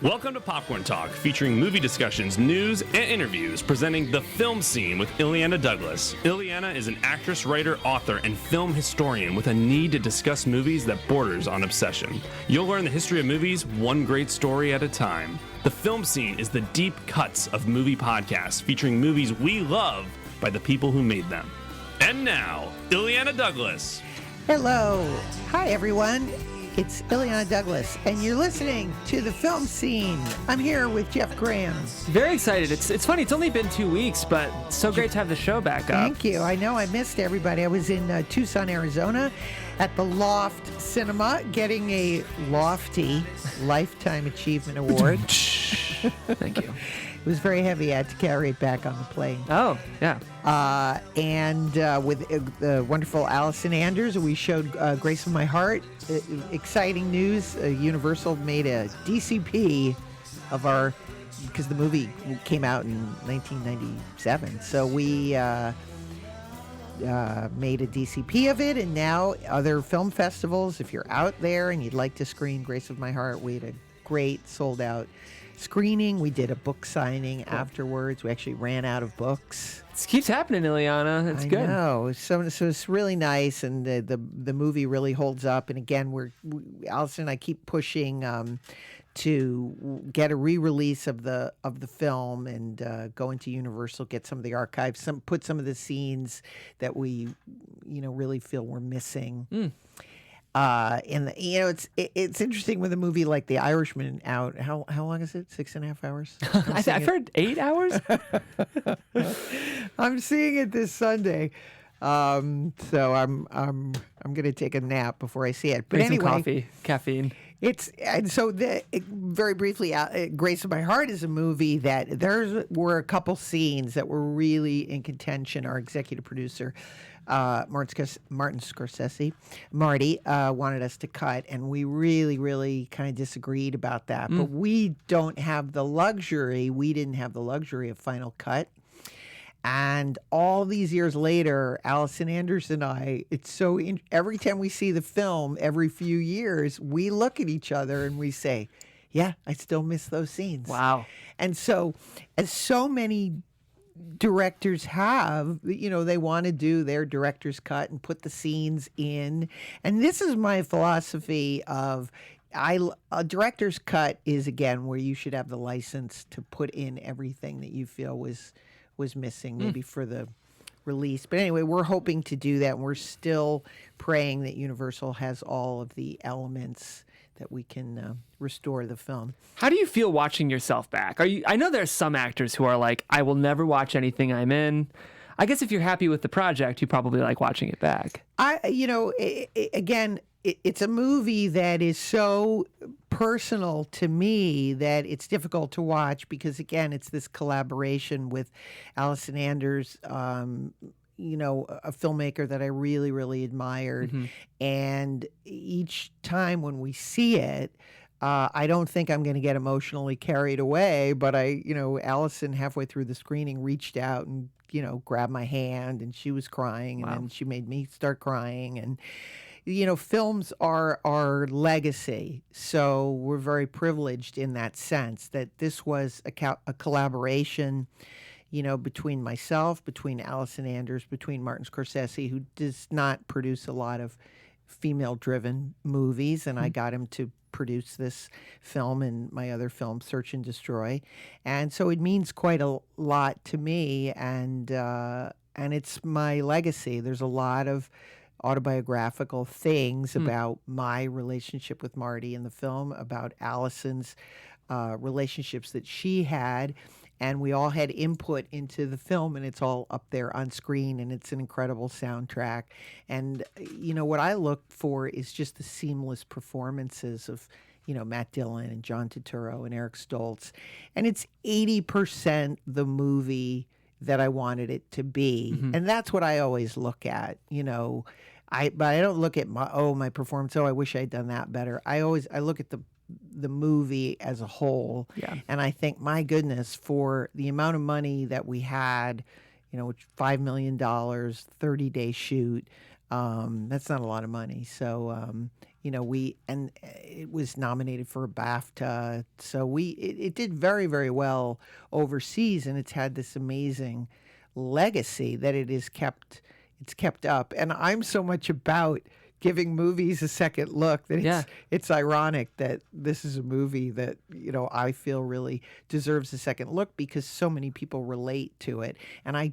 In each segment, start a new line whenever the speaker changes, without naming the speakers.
Welcome to Popcorn Talk, featuring movie discussions, news, and interviews, presenting The Film Scene with Illeana Douglas. Illeana is an actress, writer, author, and film historian with a need to discuss movies that borders on obsession. You'll learn the history of movies one great story at a time. The Film Scene is the deep cuts of movie podcasts, featuring movies we love by the people who made them. And now, Illeana Douglas.
Hello. Hi, everyone. It's Illeana Douglas, and you're listening to The Film Scene. I'm here with Jeff Graham.
Very excited. It's funny. It's only been 2 weeks, but so great to have the show back up.
Thank you. I know I missed everybody. I was in Tucson, Arizona at the Loft Cinema getting a lofty Lifetime Achievement Award.
Thank you.
It was very heavy. I had to carry it back on the plane.
Oh, yeah.
And with the wonderful Allison Anders, we showed Grace of My Heart. Exciting news. Universal made a DCP of our, because the movie came out in 1997. So we made a DCP of it, and now other film festivals, if you're out there and you'd like to screen Grace of My Heart, we had a great sold-out screening. We did a book signing afterwards. We actually ran out of books.
It keeps happening, Illeana. It's good.
I know. So it's really nice, and the movie really holds up. And again, Allison and I keep pushing to get a re-release of the film and go into Universal, get some of the archives, put some of the scenes that we really feel we're missing. It's interesting with a movie like The Irishman out. How long is it? 6.5 hours?
I've heard 8 hours.
I'm seeing it this Sunday, so I'm gonna take a nap before I see it. But
Drink
anyway,
some coffee, caffeine.
Very briefly, Grace of My Heart is a movie that there were a couple scenes that were really in contention. Our executive producer, Martin Scorsese, Marty, wanted us to cut, and we really, really kind of disagreed about that. But we didn't have the luxury of Final Cut. And all these years later, Allison Anders and I, every time we see the film, every few years, we look at each other and we say, yeah, I still miss those scenes.
Wow.
And so, as so many directors have, they want to do their director's cut and put the scenes in. And this is my philosophy of, a director's cut is, again, where you should have the license to put in everything that you feel was missing, maybe for the release. But anyway, we're hoping to do that, and we're still praying that Universal has all of the elements that we can restore the film.
How do you feel watching yourself back? I know there's some actors who are like, I will never watch anything I'm in. I guess if you're happy with the project, you probably like watching it back.
It's a movie that is so personal to me that it's difficult to watch because, again, it's this collaboration with Allison Anders, a filmmaker that I really, really admired. Mm-hmm. And each time when we see it, I don't think I'm going to get emotionally carried away, but Allison halfway through the screening reached out and, grabbed my hand, and she was crying. Wow. And then she made me start crying. And films are our legacy, so we're very privileged in that sense that this was a collaboration, between myself, between Allison Anders, between Martin Scorsese, who does not produce a lot of female-driven movies, and I got him to produce this film and my other film, Search and Destroy, and so it means quite a lot to me, and it's my legacy. There's a lot of autobiographical things about my relationship with Marty in the film, about Allison's relationships that she had, and we all had input into the film, and it's all up there on screen, and it's an incredible soundtrack. And what I look for is just the seamless performances of Matt Dillon and John Turturro and Eric Stoltz, and it's 80% the movie that I wanted it to be, and that's what I always look at. But I don't look at my performance. Oh, I wish I'd done that better. I look at the movie as a whole, and I think, my goodness, for the amount of money that we had, $5 million, 30-day shoot, that's not a lot of money. So and it was nominated for a BAFTA. So it did very, very well overseas, and it's had this amazing legacy that it's kept up. And I'm so much about giving movies a second look that it's ironic that this is a movie that, I feel really deserves a second look because so many people relate to it. And I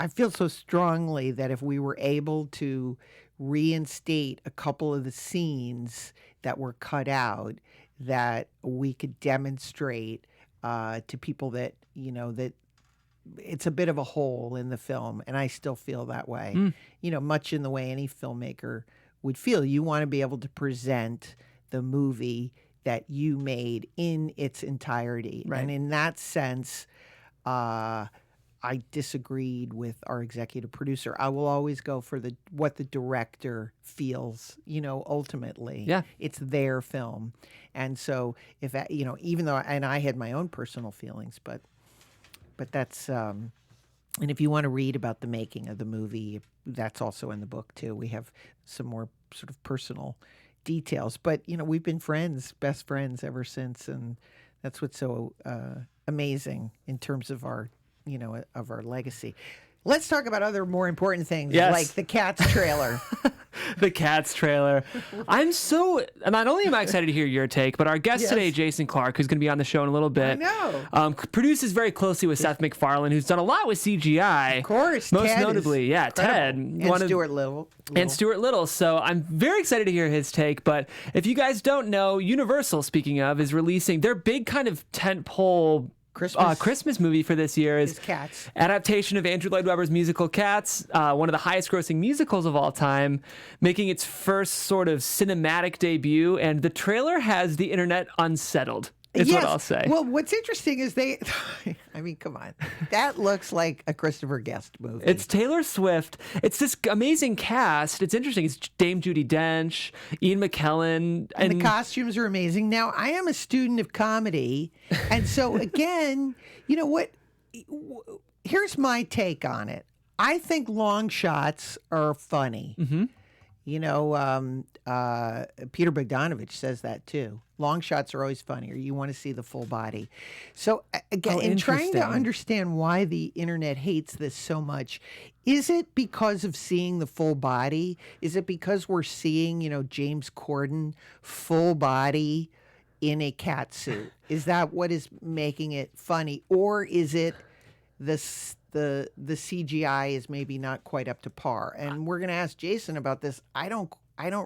feel so strongly that if we were able to reinstate a couple of the scenes that were cut out, that we could demonstrate to people that, that it's a bit of a hole in the film, and I still feel that way. Much in the way any filmmaker would feel. You want to be able to present the movie that you made in its entirety.
Right.
And in that sense, I disagreed with our executive producer. I will always go for what the director feels, ultimately.
Yeah.
It's their film. And so if, even though, and I had my own personal feelings, but that's, and if you want to read about the making of the movie, that's also in the book too. We have some more sort of personal details, but we've been best friends ever since. And that's what's so amazing in terms of our legacy. Let's talk about other more important things, like the Cats trailer.
The Cats trailer. Not only am I excited to hear your take, but our guest today, Jason Clark, who's going to be on the show in a little bit, produces very closely with Seth MacFarlane, who's done a lot with CGI.
Of course.
Most notably, Ted.
And Stuart Little.
And Stuart Little. So I'm very excited to hear his take. But if you guys don't know, Universal, speaking of, is releasing their big kind of tentpole Christmas movie for this year is
Cats.
Adaptation of Andrew Lloyd Webber's musical Cats, one of the highest grossing musicals of all time, making its first sort of cinematic debut, and the trailer has the internet unsettled. Is what I'll say.
Well, what's interesting is come on. That looks like a Christopher Guest movie.
It's Taylor Swift. It's this amazing cast. It's interesting. It's Dame Judi Dench, Ian McKellen.
And the costumes are amazing. Now, I am a student of comedy. And so, again, you know what? Here's my take on it. I think long shots are funny.
Mm-hmm.
Peter Bogdanovich says that too. Long shots are always funnier. You want to see the full body. So again, in trying to understand why the internet hates this so much, is it because of seeing the full body? Is it because we're seeing, James Corden full body in a cat suit? Is that what is making it funny? Or is it the CGI is maybe not quite up to par? And we're going to ask Jason about this. I don't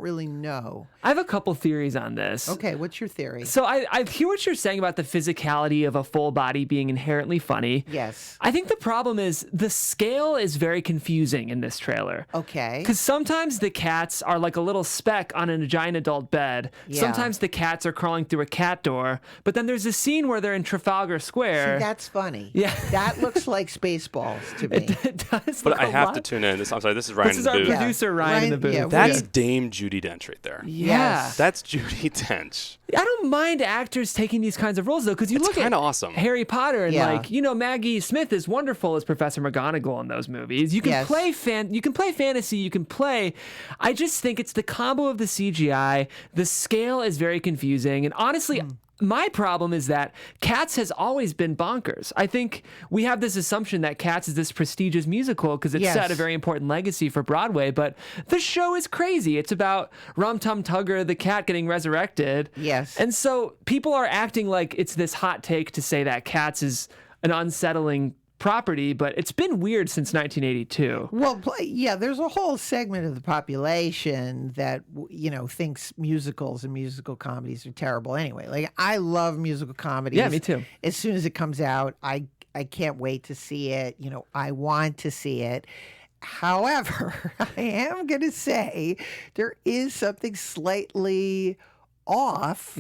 really know.
I have a couple theories on this.
Okay, what's your theory?
So I hear what you're saying about the physicality of a full body being inherently funny.
Yes.
I think the problem is the scale is very confusing in this trailer.
Okay.
Because sometimes the cats are like a little speck on a giant adult bed.
Yeah.
Sometimes the cats are crawling through a cat door. But then there's a scene where they're in Trafalgar Square.
See, that's funny.
Yeah.
That looks like Spaceballs to me.
It does.
But I have to tune in. I'm sorry, this is Ryan
This
in
is
the
our
booth.
producer, Ryan in the booth.
Yeah,
That's Dame Judi Dench right there.
Yeah.
That's Judi Dench.
I don't mind actors taking these kinds of roles, though, because you
It's
look at
kinda awesome.
Harry Potter and
Yeah.
Maggie Smith is wonderful as Professor McGonagall in those movies. You can play you can play fantasy, you can play. I just think it's the combo of the CGI. The scale is very confusing, and honestly. My problem is that Cats has always been bonkers. I think we have this assumption that Cats is this prestigious musical because it's set a very important legacy for Broadway, but the show is crazy. It's about Rum Tum Tugger, the cat, getting resurrected.
Yes.
And so people are acting like it's this hot take to say that Cats is an unsettling property, but it's been weird since 1982.
Well, there's a whole segment of the population that thinks musicals and musical comedies are terrible. Anyway, like I love musical comedies.
Yeah, me too.
As soon as it comes out, I can't wait to see it. I want to see it. However, I am going to say there is something slightly off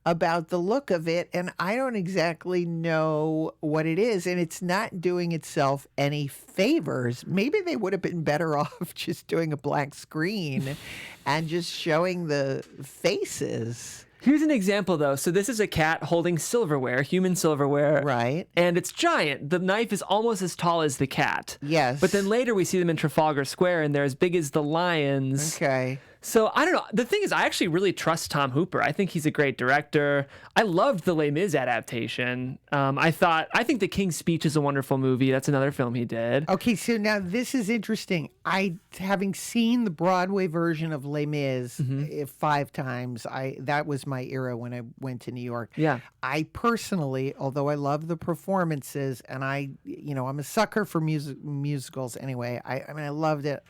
about the look of it, and I don't exactly know what it is, and it's not doing itself any favors. Maybe they would have been better off just doing a blank screen and just showing the faces.
Here's an example, though. So this is a cat holding silverware, human silverware.
Right.
And it's giant. The knife is almost as tall as the cat.
Yes.
But then later we see them in Trafalgar Square, and they're as big as the lions.
Okay.
So I don't know. The thing is, I actually really trust Tom Hooper. I think he's a great director. I loved the Les Mis adaptation. I think The King's Speech is a wonderful movie. That's another film he did.
Okay, so now this is interesting. Having seen the Broadway version of Les Mis 5 times, that was my era when I went to New York.
Yeah.
I personally, although I love the performances, and I'm a sucker for musicals anyway. I mean, I loved it.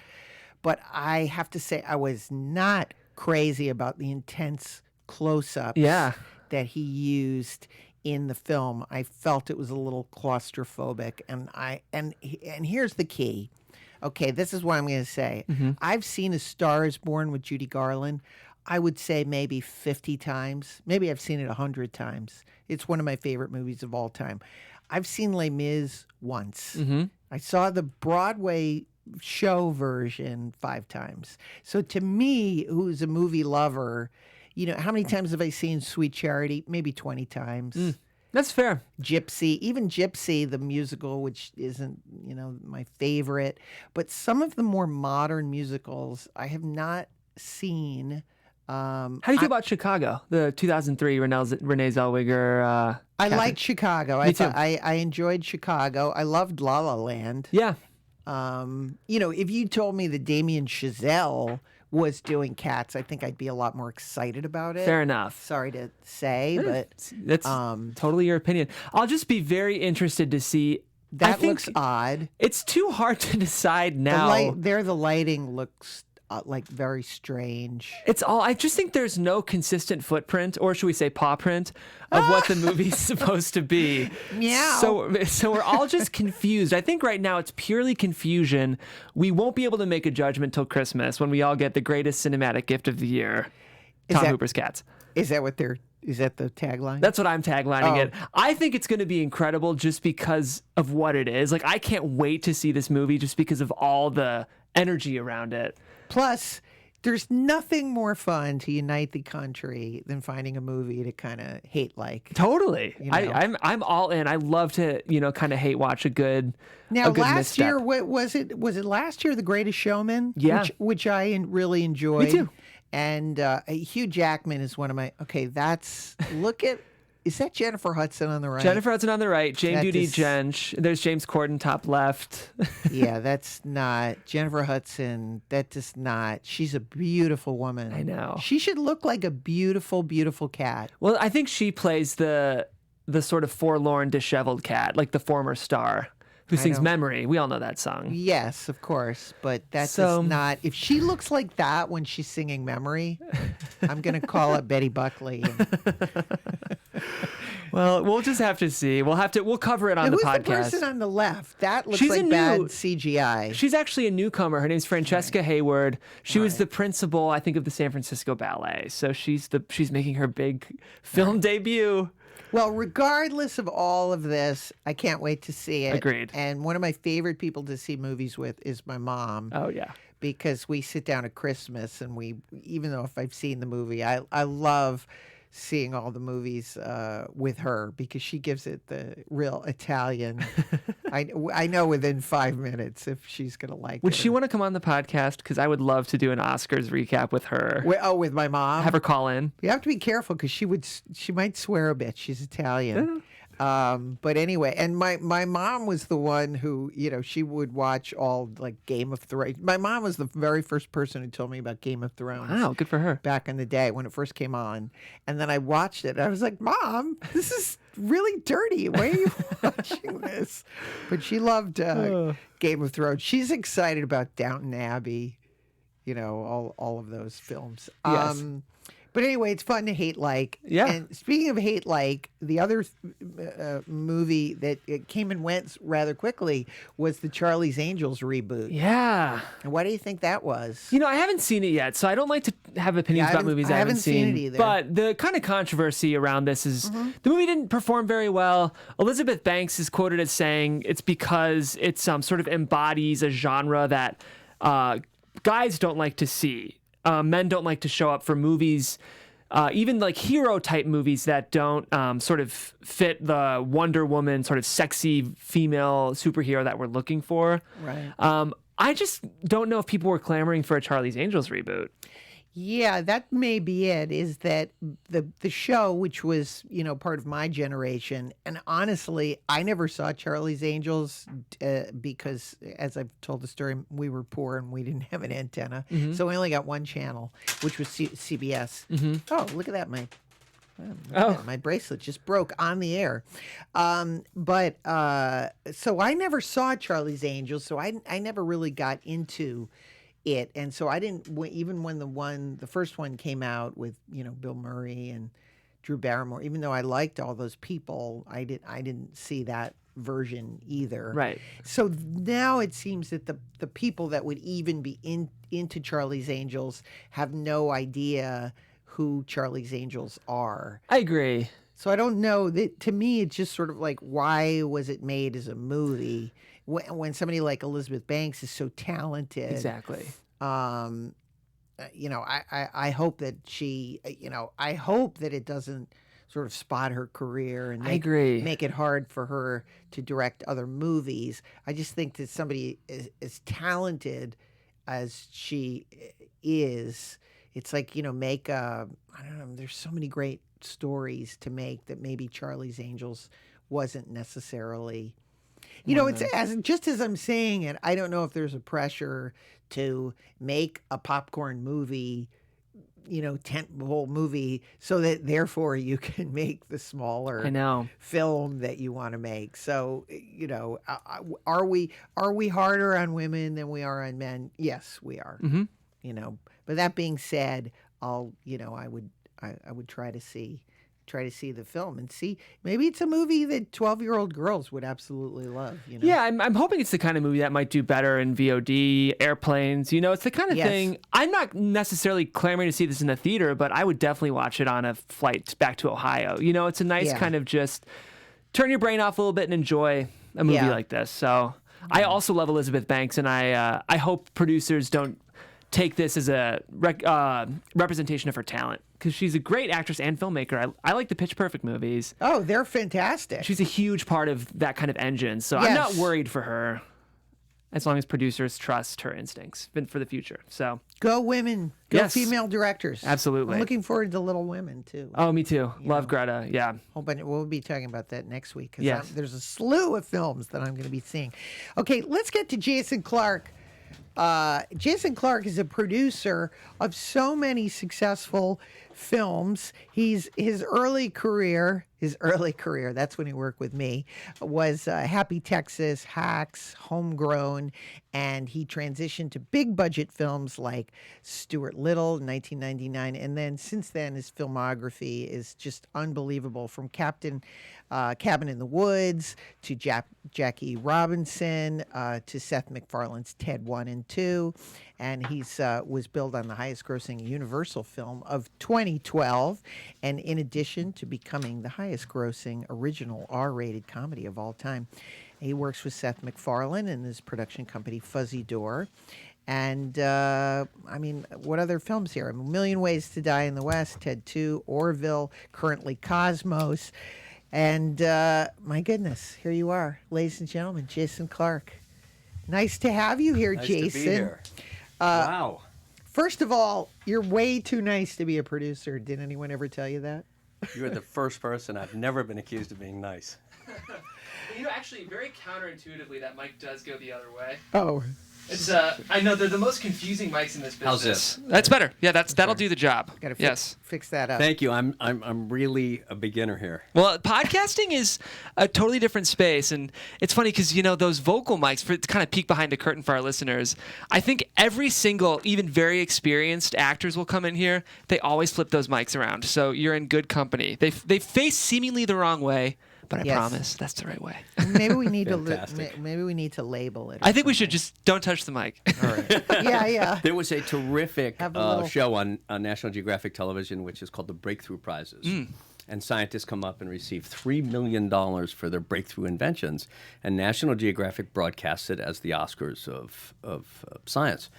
But I have to say, I was not crazy about the intense close-ups that he used in the film. I felt it was a little claustrophobic, and here's the key. Okay, this is what I'm going to say. I've seen A Star Is Born with Judy Garland. I would say maybe 50 times. Maybe I've seen it 100 times. It's one of my favorite movies of all time. I've seen Les Mis once. I saw the Broadway show version 5 times. So to me, who's a movie lover, how many times have I seen Sweet Charity? Maybe 20 times.
That's fair.
Even Gypsy, the musical, which isn't, my favorite. But some of the more modern musicals I have not seen.
How do you feel about Chicago, the 2003 Renee Zellweger?
I liked Chicago.
Me too.
I enjoyed Chicago. I loved La La Land.
Yeah.
If you told me that Damien Chazelle was doing Cats, I think I'd be a lot more excited about it.
Fair enough.
Sorry to say, but
that's totally your opinion. I'll just be very interested to see.
That looks odd.
It's too hard to decide now.
The lighting looks like very strange.
I just think there's no consistent footprint, or should we say paw print, of what the movie's supposed to be.
Meow.
So we're all just confused. I think right now it's purely confusion. We won't be able to make a judgment till Christmas when we all get the greatest cinematic gift of the year, Tom Hooper's Cats.
Is that the tagline?
That's what I'm taglining it. I think it's going to be incredible just because of what it is. Like, I can't wait to see this movie just because of all the energy around it.
Plus, there's nothing more fun to unite the country than finding a movie to kind of hate like.
Totally. I'm all in. I love to, kind of hate watch a good
last
misstep.
year, what was it last year, The Greatest Showman?
Yeah.
Which I really enjoyed.
Me too.
And Hugh Jackman is one of my, is that Jennifer Hudson on the right?
Jennifer Hudson on the right, Jane Judi Dench. There's James Corden top left.
Yeah, that's not Jennifer Hudson. That does not. She's a beautiful woman.
I know.
She should look like a beautiful, beautiful cat.
Well, I think she plays the sort of forlorn, disheveled cat, like the former star who sings Memory. We all know that song.
Yes, of course. But that does not. If she looks like that when she's singing Memory, I'm going to call up Betty Buckley.
Well, we'll just have to see. We'll cover it on the podcast.
Who's the person on the left? That looks like bad CGI.
She's actually a newcomer. Her name's Francesca Hayward. She was the principal, I think, of the San Francisco Ballet. So she's making her big film debut.
Well, regardless of all of this, I can't wait to see it.
Agreed.
And one of my favorite people to see movies with is my mom.
Oh, yeah.
Because we sit down at Christmas and even though if I've seen the movie, I love seeing all the movies with her because she gives it the real Italian. I know within 5 minutes if she's going to like it.
Would she want to come on the podcast? Because I would love to do an Oscars recap with her.
With my mom?
Have her call in.
You have to be careful because she might swear a bit. She's Italian. But anyway, and my mom was the one who, she would watch all like Game of Thrones. My mom was the very first person who told me about Game of Thrones.
Wow, good for her.
Back in the day when it first came on. And then I watched it. And I was like, Mom, this is really dirty. Why are you watching this? But she loved Game of Thrones. She's excited about Downton Abbey, all of those films.
Yes.
But anyway, it's fun to hate like.
Yeah.
And speaking of hate like, the other movie that came and went rather quickly was the Charlie's Angels reboot.
Yeah.
And what do you think that was?
I haven't seen it yet, so I don't like to have opinions about movies I haven't seen.
It either.
But the kind of controversy around this is the movie didn't perform very well. Elizabeth Banks is quoted as saying it's because it sort of embodies a genre that guys don't like to see. Men don't like to show up for movies, even like hero type movies that don't sort of fit the Wonder Woman sort of sexy female superhero that we're looking for.
Right.
I just don't know if people were clamoring for a Charlie's Angels reboot.
Yeah, that may be it. Is that the show, which was part of my generation, and honestly, I never saw Charlie's Angels because, as I've told the story, we were poor and we didn't have an antenna, so we only got one channel, which was CBS. Oh, look at that, my bracelet just broke on the air. But so I never saw Charlie's Angels, so I never really got into it, and so I didn't even when the first one came out with Bill Murray and Drew Barrymore. Even though I liked all those people, I didn't see that version either.
Right.
So now it seems that the people that would even be into Charlie's Angels have no idea who Charlie's Angels are.
I agree.
So I don't know. To me, it's just sort of like, why was it made as a movie when somebody like Elizabeth Banks is so talented?
Exactly.
I hope that I hope that it doesn't sort of spot her career and
I agree.
make it hard for her to direct other movies. I just think that somebody as talented as she is, it's like, make I don't know, there's so many great stories to make that maybe Charlie's Angels wasn't necessarily. It's as I'm saying it, I don't know if there's a pressure to make a popcorn movie, tentpole movie, so that therefore you can make the smaller film that you want to make. So, are we harder on women than we are on men? Yes, we are.
Mm-hmm.
But that being said, I would try to see the film and see maybe it's a movie that 12-year-old girls would absolutely love.
Yeah, I'm hoping it's the kind of movie that might do better in VOD, airplanes. It's the kind of thing. I'm not necessarily clamoring to see this in the theater, but I would definitely watch it on a flight back to Ohio. It's a nice kind of just turn your brain off a little bit and enjoy a movie like this. So I also love Elizabeth Banks, and I hope producers don't take this as a representation of her talent, because she's a great actress and filmmaker. I like the Pitch Perfect movies.
Oh, they're fantastic.
She's a huge part of that kind of engine, so I'm not worried for her as long as producers trust her instincts for the future. So
go women, go female directors.
Absolutely.
I'm looking forward to Little Women too.
Oh, me too. Love Greta. Yeah.
We'll be talking about that next week, because there's a slew of films that I'm going to be seeing. Okay, let's get to Jason Clarke. Jason Clarke is a producer of so many successful films. His early career, that's when he worked with me, was Happy Texas, Hacks, Homegrown, and he transitioned to big budget films like Stuart Little in 1999. And then since then, his filmography is just unbelievable, from Cabin in the Woods to Jackie Robinson to Seth MacFarlane's Ted 1 and 2. And he's was billed on the highest grossing Universal film of 2012. And in addition to becoming the highest grossing original R-rated comedy of all time, he works with Seth MacFarlane and his production company Fuzzy Door. And, what other films here? A Million Ways to Die in the West, Ted 2, Orville, currently Cosmos. And, my goodness, here you are, ladies and gentlemen, Jason Clarke. Nice to have you here, Jason.
Nice to be here. Wow.
First of all, you're way too nice to be a producer. Did anyone ever tell you that?
You're the first person. I've never been accused of being nice.
Actually, very counterintuitively, that mic does go the other way.
Oh.
It's I know they're the most confusing mics in this business.
How's this?
That's better. Yeah, that'll do the job.
Got to fix that up.
Thank you. I'm really a beginner here.
Well, podcasting is a totally different space, and it's funny because those vocal mics, to kind of peek behind the curtain for our listeners, I think every single, even very experienced actors will come in here. They always flip those mics around, so you're in good company. They face seemingly the wrong way. But I promise that's the right way.
Maybe we need maybe we need to label it.
I think we should just don't touch the mic.
All right. Yeah.
There was a terrific show on National Geographic Television, which is called the Breakthrough Prizes. And scientists come up and receive $3 million for their breakthrough inventions. And National Geographic broadcasts it as the Oscars of science.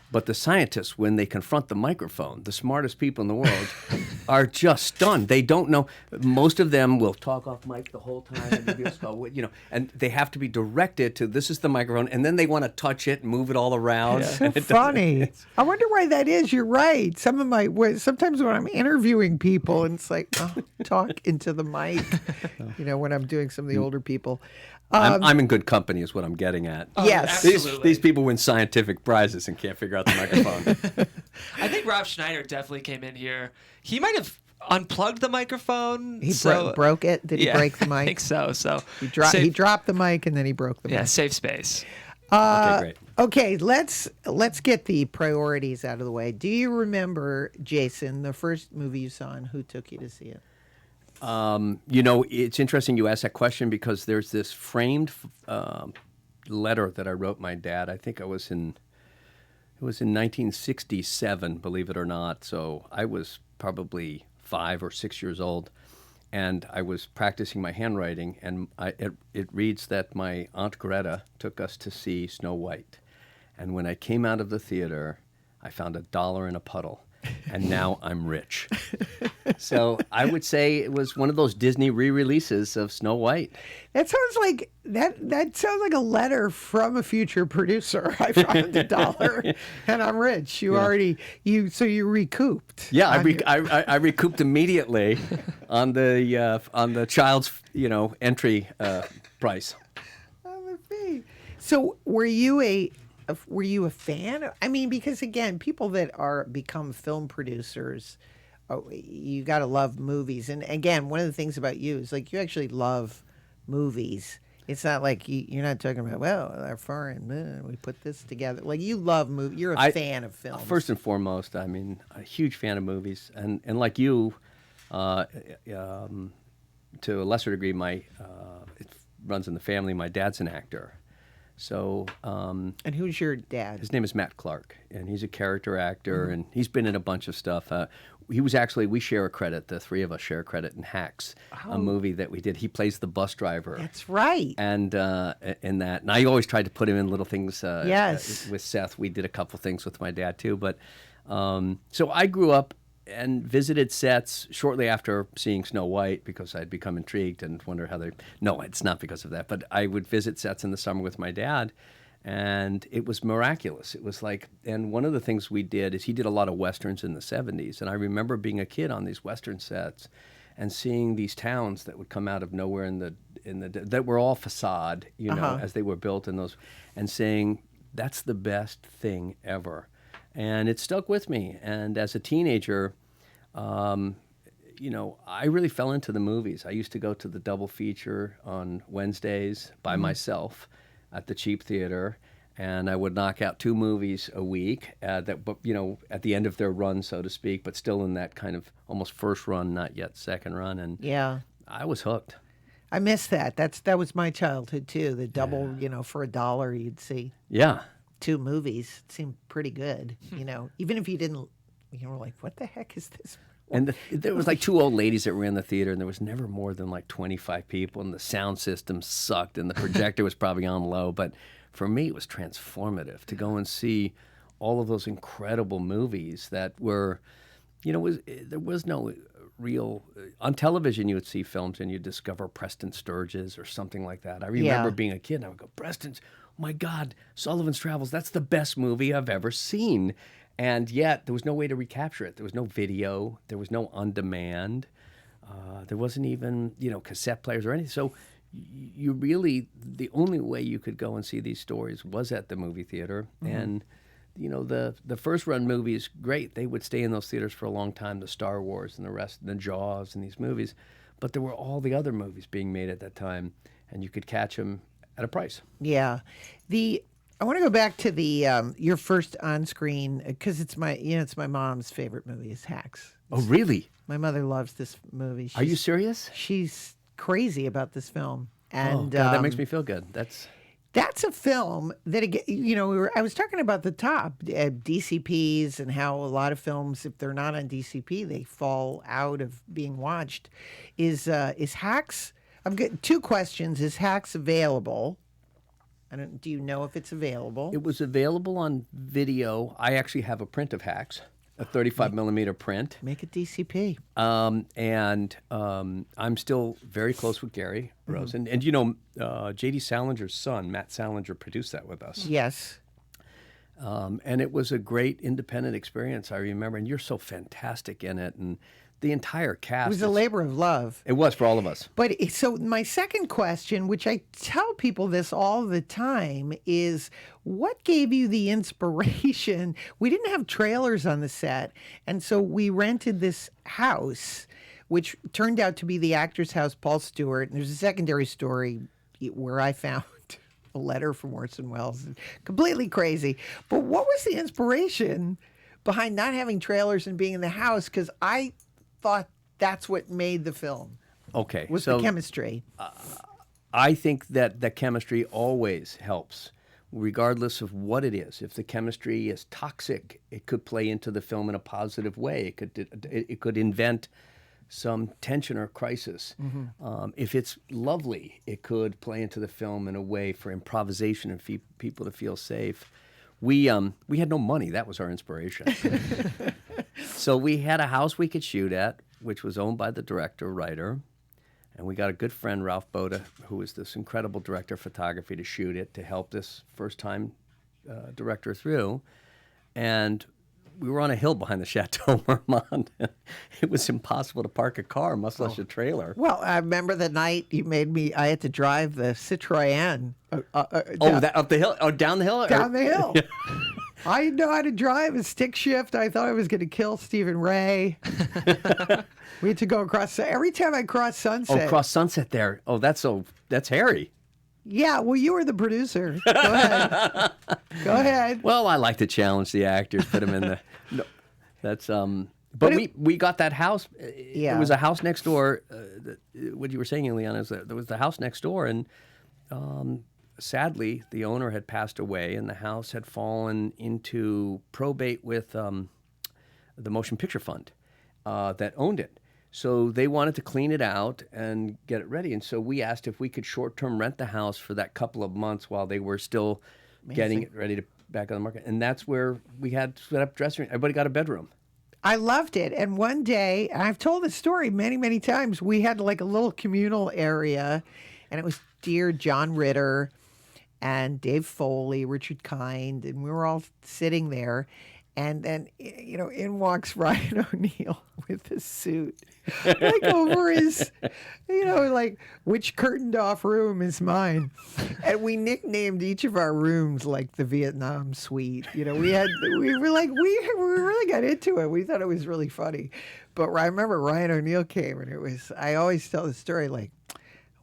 But the scientists, when they confront the microphone, the smartest people in the world, are just stunned. They don't know. Most of them will talk off mic the whole time, and they have to be directed to, this is the microphone, and then they want to touch it and move it all around.
So funny. I wonder why that is. You're right. Sometimes when I'm interviewing people, and it's like, talk into the mic, when I'm doing some of the older people.
I'm in good company is what I'm getting at.
Yes.
These people win scientific prizes and can't figure out the microphone.
I think Rob Schneider definitely came in here. He might have unplugged the microphone.
He broke it? Did he break the mic?
I think so. So
he dropped the mic and then he broke the mic.
Yeah, safe space.
Okay, great.
Okay, let's get the priorities out of the way. Do you remember, Jason, the first movie you saw and who took you to see it?
It's interesting you ask that question because there's this framed letter that I wrote my dad. I think it was in 1967, believe it or not. So I was probably 5 or 6 years old, and I was practicing my handwriting, and it reads that my Aunt Greta took us to see Snow White. And when I came out of the theater, I found $1 in a puddle. And now I'm rich. So I would say it was one of those Disney re-releases of Snow White.
That sounds like sounds like a letter from a future producer. I found $1 and I'm rich. So you recouped.
Yeah, I recouped immediately on the child's entry price.
On the fee. So were you a fan? I mean, because again, people that become film producers, you got to love movies. And again, one of the things about you is like you actually love movies. It's not like you're not talking about, well, our foreign, we put this together. Like you love movies. You're a fan of films.
First and foremost, I mean, a huge fan of movies. And like you, to a lesser degree, it runs in the family. My dad's an actor. So,
and who's your dad?
His name is Matt Clark, and he's a character actor, and he's been in a bunch of stuff. We share a credit. The three of us share a credit in Hacks, a movie that we did. He plays the bus driver.
That's right.
And in that, and I always tried to put him in little things.
Yes.
With Seth, we did a couple things with my dad too. But so I grew up and visited sets shortly after seeing Snow White because I'd become intrigued and wonder how no, it's not because of that, but I would visit sets in the summer with my dad, and it was miraculous. It was like, and one of the things we did is he did a lot of Westerns in the 70s, and I remember being a kid on these Western sets and seeing these towns that would come out of nowhere that were all facade, as they were built in those, and saying, that's the best thing ever. And it stuck with me. And as a teenager, I really fell into the movies. I used to go to the double feature on Wednesdays by myself at the cheap theater, and I would knock out 2 movies a week at the end of their run, so to speak, but still in that kind of almost first run, not yet second run. And
yeah,
I was hooked.
I miss that. That was my childhood too. The double, for $1 you'd see.
Yeah.
2 movies. It seemed pretty good, even if you didn't, like, what the heck is this?
And there was like 2 old ladies that ran the theater, and there was never more than like 25 people, and the sound system sucked, and the projector was probably on low. But for me, it was transformative to go and see all of those incredible movies that were, there was no real on television. You would see films, and you'd discover Preston Sturges or something like that. I remember being a kid, and I would go, Preston's. My God, Sullivan's Travels, that's the best movie I've ever seen. And yet, there was no way to recapture it. There was no video. There was no on-demand. There wasn't even, cassette players or anything. So you really, the only way you could go and see these stories was at the movie theater. Mm-hmm. And, the first-run movies, great. They would stay in those theaters for a long time, the Star Wars and the rest, the Jaws and these movies. But there were all the other movies being made at that time, and you could catch them at a price.
Yeah. I want to go back to the your first on-screen, because it's my mom's favorite movie is Hacks.
Oh, really?
My mother loves this movie.
Are you serious?
She's crazy about this film. And
God, that makes me feel good.
That's a film that, I was talking about the top DCPs and how a lot of films, if they're not on DCP, they fall out of being watched. Is Hacks? I've got 2 questions. Is Hacks available? Do you know if it's available?
It was available on video. I actually have a print of Hacks, a 35 millimeter print.
Make it DCP.
I'm still very close with Gary Rose. And J.D. Salinger's son, Matt Salinger, produced that with us.
Yes.
And it was a great independent experience, I remember. And you're so fantastic in it. And the entire cast.
It was a labor of love.
It was for all of us.
But so my second question, which I tell people this all the time, is what gave you the inspiration? We didn't have trailers on the set, and so we rented this house, which turned out to be the actor's house, Paul Stewart. And there's a secondary story where I found a letter from Orson Welles. Completely crazy. But what was the inspiration behind not having trailers and being in the house? Because I thought that's what made the film.
Okay.
Was the chemistry.
I think that the chemistry always helps, regardless of what it is. If the chemistry is toxic, it could play into the film in a positive way. It could invent some tension or crisis. If it's lovely, it could play into the film in a way for improvisation and people to feel safe. We had no money. That was our inspiration. So we had a house we could shoot at, which was owned by the director, writer. And we got a good friend, Ralph Boda, who was this incredible director of photography, to shoot it, to help this first-time director through. And we were on a hill behind the Chateau Marmont. It was impossible to park a car, much less a trailer.
Well, I remember the night you made me, I had to drive the Citroën.
Up the hill? Oh, down the hill?
Down the hill. I didn't know how to drive a stick shift. I thought I was going to kill Stephen Ray. We had to go across. Every time I crossed Sunset.
Oh, cross Sunset there. Oh, that's hairy.
Yeah, well, you were the producer. Go ahead. Go ahead.
Well, I like to challenge the actors, put them in the. No, that's But we got that house.
Yeah.
It was a house next door. What you were saying, Illeana, is that there was the house next door, and sadly, the owner had passed away, and the house had fallen into probate with the Motion Picture Fund that owned it. So they wanted to clean it out and get it ready. And so we asked if we could short-term rent the house for that couple of months while they were still getting it ready to back on the market. And that's where we had set up dressing room. Everybody got a bedroom.
I loved it. And one day, I've told this story many, many times, we had like a little communal area, and it was dear John Ritter and Dave Foley, Richard Kind, and we were all sitting there. And then, in walks Ryan O'Neal with his suit, like over his, like, which curtained off room is mine? And we nicknamed each of our rooms like the Vietnam Suite. We really got into it. We thought it was really funny. But I remember Ryan O'Neal came, and I always tell the story like,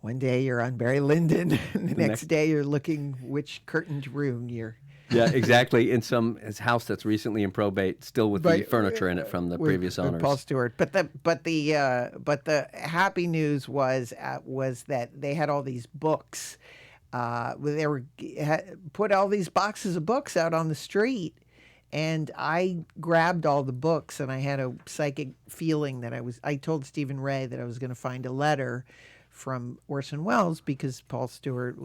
one day you're on Barry Lyndon, and the next day you're looking which curtained room you're.
Yeah, exactly. In his house that's recently in probate, still with the furniture in it from the previous owners.
Paul Stewart. But the happy news was that they had all these books. Put all these boxes of books out on the street, and I grabbed all the books, and I had a psychic feeling that I told Stephen Ray that I was going to find a letter from Orson Welles, because Paul Stewart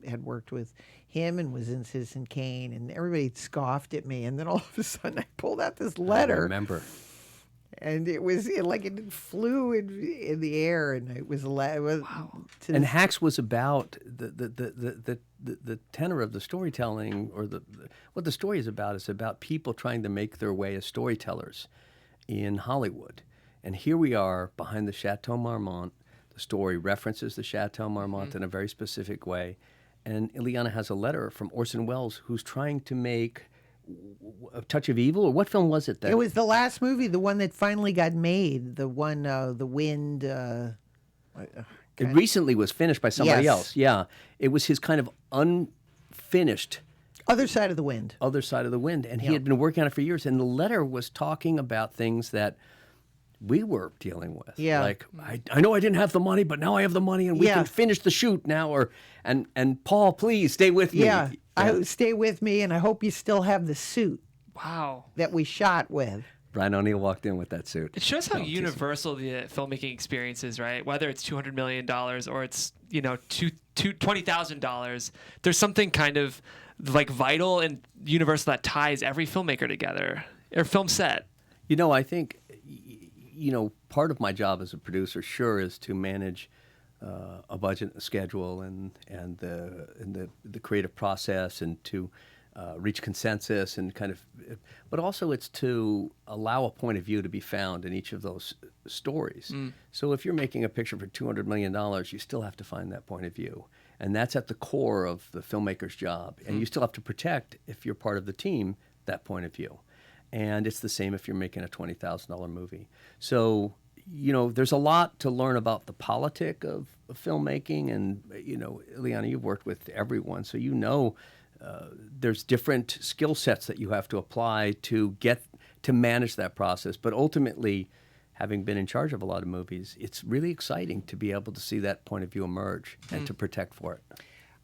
had worked with him and was in Citizen Kane, and everybody scoffed at me. And then all of a sudden I pulled out this letter.
I remember.
And it was like it flew in the air, and it was wow.
And Hacks was about the tenor of the storytelling, or what the story is about people trying to make their way as storytellers in Hollywood. And here we are behind the Chateau Marmont. The story references the Chateau Marmont in a very specific way. And Illeana has a letter from Orson Welles, who's trying to make A Touch of Evil. Or what film was it?
It was the last movie, the one that finally got made. The one, The Wind. It
recently was finished by somebody else. Yeah. It was his kind of unfinished
Other Side of the Wind.
Other Side of the Wind. And he had been working on it for years. And the letter was talking about things that we were dealing with.
Yeah.
Like, I know I didn't have the money, but now I have the money, and we can finish the shoot now. And Paul, please stay with me.
Yeah. Stay with me, and I hope you still have the suit.
Wow.
That we shot with.
Brian O'Neill walked in with that suit.
It shows how
No, teasing.
universal the filmmaking experience is, right? Whether it's $200 million or it's, $20,000, there's something kind of like vital and universal that ties every filmmaker together or film set.
I think, part of my job as a producer, sure, is to manage a budget, a schedule, and the creative process, and to reach consensus, and but also it's to allow a point of view to be found in each of those stories. So if you're making a picture for $200 million, you still have to find that point of view. And that's at the core of the filmmaker's job. And you still have to protect, if you're part of the team, that point of view. And it's the same if you're making a $20,000 movie. So, there's a lot to learn about the politic of filmmaking. And, Illeana, you've worked with everyone, so there's different skill sets that you have to apply to manage that process. But ultimately, having been in charge of a lot of movies, it's really exciting to be able to see that point of view emerge and to protect for it.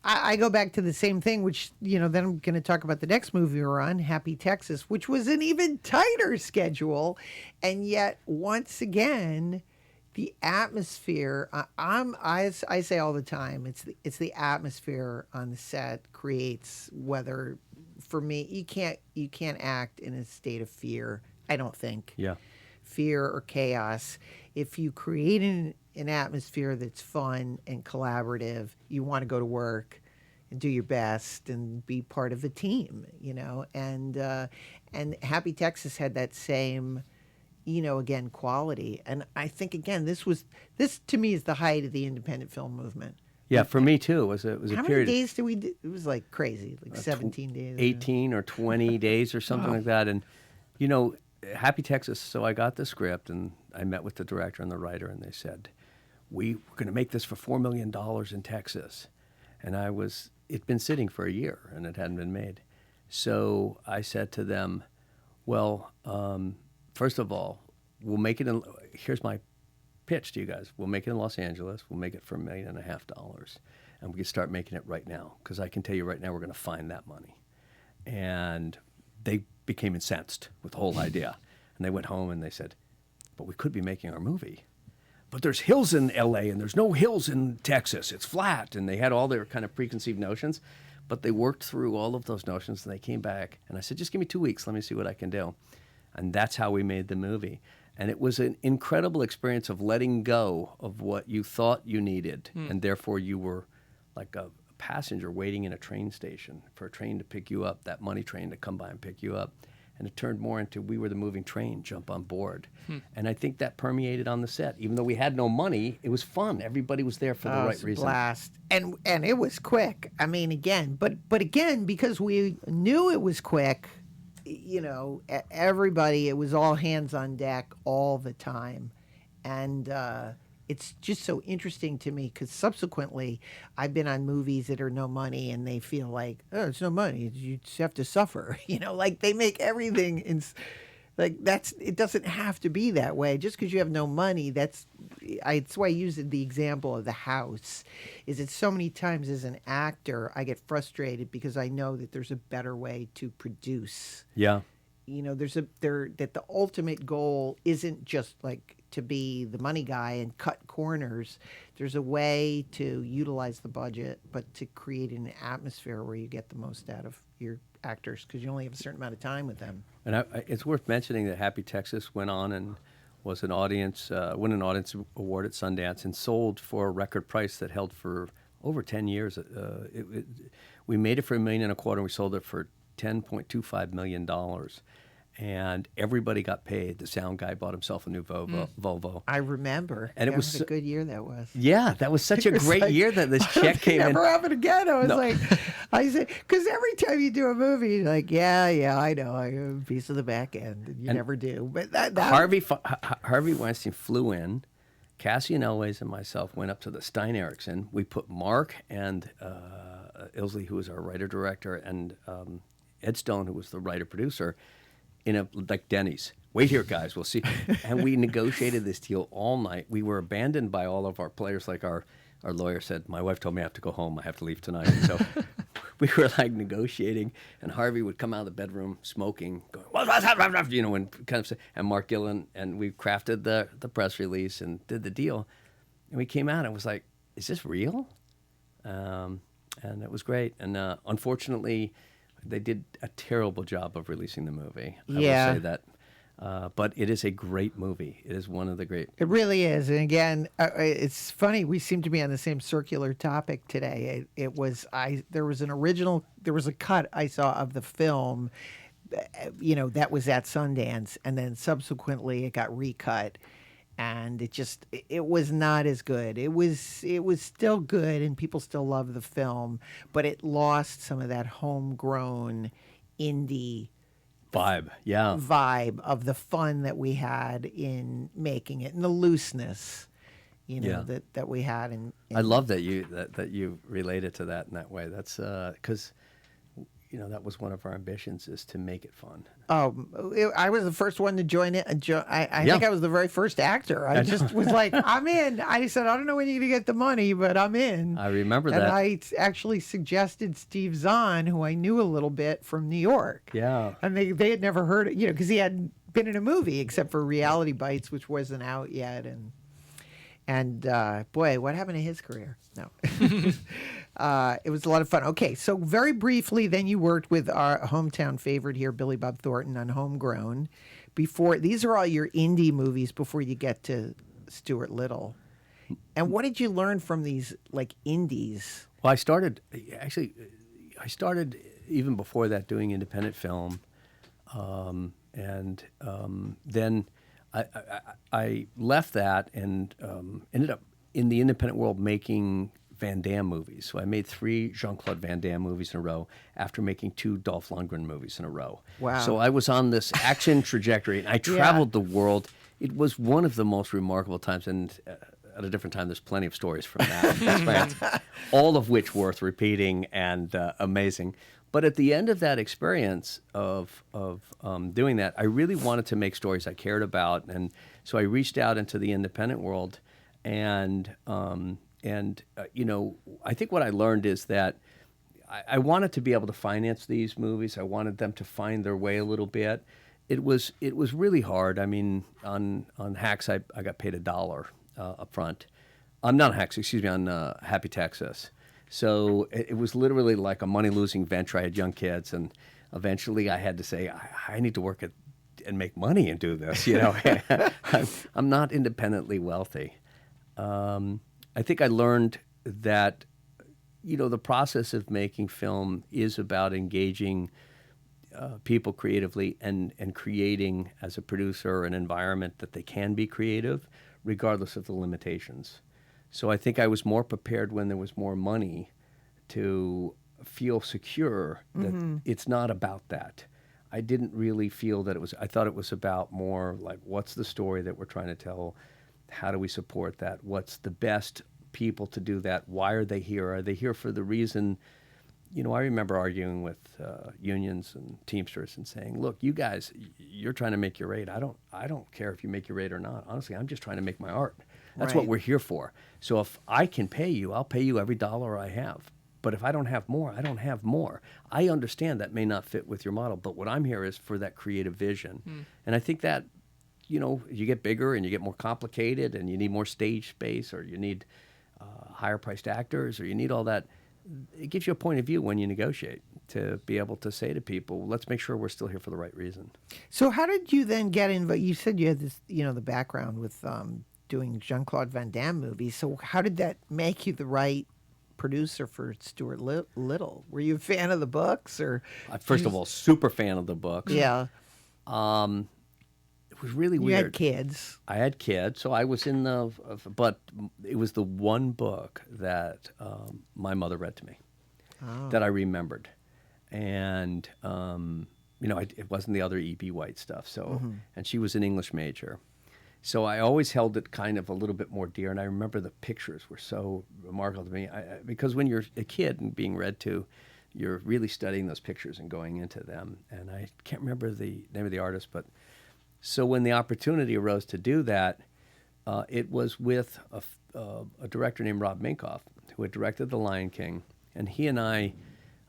I go back to the same thing, which, then I'm going to talk about the next movie we're on, Happy Texas, which was an even tighter schedule. And yet, once again, the atmosphere, I say all the time, it's the atmosphere on the set creates whether, for me, you can't act in a state of fear, I don't think.
Yeah.
Fear or chaos. If you create an atmosphere that's fun and collaborative, you want to go to work and do your best and be part of the team, and Happy Texas had that same, again, quality. And I think, again, this to me is the height of the independent film movement.
Yeah, for me too. It was a
How
period.
many days did we do? It was like crazy, like 17 days.
18 or 20 days or something like that. And, Happy Texas, so I got the script and I met with the director and the writer, and they said, we're going to make this for $4 million in Texas. And it'd been sitting for a year and it hadn't been made. So I said to them, well, first of all, we'll make it here's my pitch to you guys. We'll make it in Los Angeles. We'll make it for $1.5 million. And we can start making it right now, because I can tell you right now we're going to find that money. And they became incensed with the whole idea. And they went home and they said, but we could be making our movie. But there's hills in L.A. and there's no hills in Texas. It's flat. And they had all their kind of preconceived notions. But they worked through all of those notions and they came back. And I said, just give me 2 weeks. Let me see what I can do. And that's how we made the movie. And it was an incredible experience of letting go of what you thought you needed. And therefore you were like a passenger waiting in a train station for a train to pick you up, that money train to come by and pick you up. And it turned more into we were the moving train, jump on board. And I think that permeated on the set. Even though we had no money, it was fun. Everybody was there for the right reason.
Blast. And it was quick. I mean, again, but again, because we knew it was quick, everybody, it was all hands on deck all the time. And it's just so interesting to me because subsequently I've been on movies that are no money and they feel like, oh, it's no money. You just have to suffer. Like they make everything it doesn't have to be that way. Just because you have no money, that's why I use the example of The House, is that so many times as an actor, I get frustrated because I know that there's a better way to produce.
Yeah.
That the ultimate goal isn't just like to be the money guy and cut corners. There's a way to utilize the budget, but to create an atmosphere where you get the most out of your actors because you only have a certain amount of time with them.
And it's worth mentioning that Happy Texas went on and was won an audience award at Sundance and sold for a record price that held for over 10 years. We made it for $1.25 million and we sold it for $10.25 million. And everybody got paid. The sound guy bought himself a new Volvo.
I remember.
And it was
a good year that was.
Yeah, that was such a great year that this check came in.
Never happened again. I said, because every time you do a movie, you're like, yeah, I know, I have a piece of the back end, and you never do. But
Harvey Weinstein flew in. Cassie and Elways and myself went up to the Stein Eriksen. We put Mark and Ilsley, who was our writer-director, and Ed Stone, who was the writer-producer, in like Denny's. Wait here, guys. We'll see. And we negotiated this deal all night. We were abandoned by all of our players. Like our lawyer said, my wife told me I have to go home. I have to leave tonight. So we were like negotiating, and Harvey would come out of the bedroom smoking, going, what's that? You know, and kind of, and Mark Gillen, and we crafted the press release and did the deal. And we came out and was like, is this real? And it was great. And unfortunately, they did a terrible job of releasing the movie. I will say that. But it is a great movie. It is one of the great.
It really is. And again, it's funny. We seem to be on the same circular topic today. There was a cut I saw of the film, you know, that was at Sundance, and then subsequently it got recut, and it was not as good. It was still good, and people still love the film, but it lost some of that homegrown indie vibe of the fun that we had in making it, and the looseness, you know, that we had.
I love that you related to that in that way. That's because, you know, that was one of our ambitions, is to make it fun.
I was the first one to join it. I think I was the very first actor. I just was like, I'm in. I said, I don't know when you're going to get the money, but I'm in.
I remember that.
And I actually suggested Steve Zahn, who I knew a little bit from New York.
Yeah.
And they had never heard it, you know, because he hadn't been in a movie except for Reality Bites, which wasn't out yet. And boy, what happened to his career? No. It was a lot of fun. Okay, so very briefly, then you worked with our hometown favorite here, Billy Bob Thornton, on Homegrown. These are all your indie movies before you get to Stuart Little. And what did you learn from these, like, indies?
Well, I started even before that doing independent film, and then I left that and ended up in the independent world making Van Damme movies. So I made 3 Jean-Claude Van Damme movies in a row after making 2 Dolph Lundgren movies in a row.
Wow.
So I was on this action trajectory, and I traveled the world. It was one of the most remarkable times, and at a different time, there's plenty of stories from that, all of which worth repeating and amazing. But at the end of that experience of doing that, I really wanted to make stories I cared about, and so I reached out into the independent world, and you know, I think what I learned is that I wanted to be able to finance these movies. I wanted them to find their way a little bit. It was really hard. I mean, on Hacks, I got paid $1 up front. Not Hacks, excuse me, on Happy Texas. So it was literally like a money-losing venture. I had young kids, and eventually I had to say, I need to work and make money and do this. You know, I'm not independently wealthy. I think I learned that, you know, the process of making film is about engaging people creatively and creating, as a producer, an environment that they can be creative, regardless of the limitations. So I think I was more prepared when there was more money to feel secure that it's not about that. I didn't really feel that it was, I thought it was about more like, what's the story that we're trying to tell? How do we support that? What's the best people to do that? Why are they here? Are they here for the reason? You know, I remember arguing with unions and Teamsters and saying, look, you guys, you're trying to make your rate. I don't care if you make your rate or not. Honestly, I'm just trying to make my art. That's what we're here for. So if I can pay you, I'll pay you every dollar I have. But if I don't have more, I don't have more. I understand that may not fit with your model, but what I'm here is for that creative vision. And I think that, you know, you get bigger and you get more complicated and you need more stage space, or you need higher priced actors, or you need all that. It gives you a point of view when you negotiate to be able to say to people, let's make sure we're still here for the right reason.
So how did you then get involved? You said you had this, you know, the background with doing Jean-Claude Van Damme movies. So how did that make you the right producer for Stuart Little? Were you a fan of the books, or?
First of all, super fan of the books.
Yeah.
It was really weird.
You had kids.
I had kids, so I was in but it was the one book that my mother read to me that I remembered. And, you know, it wasn't the other E.B. White stuff. So, and she was an English major. So I always held it kind of a little bit more dear. And I remember the pictures were so remarkable to me. Because when you're a kid and being read to, you're really studying those pictures and going into them. And I can't remember the name of the artist, but so when the opportunity arose to do that, it was with a director named Rob Minkoff, who had directed The Lion King. And he and I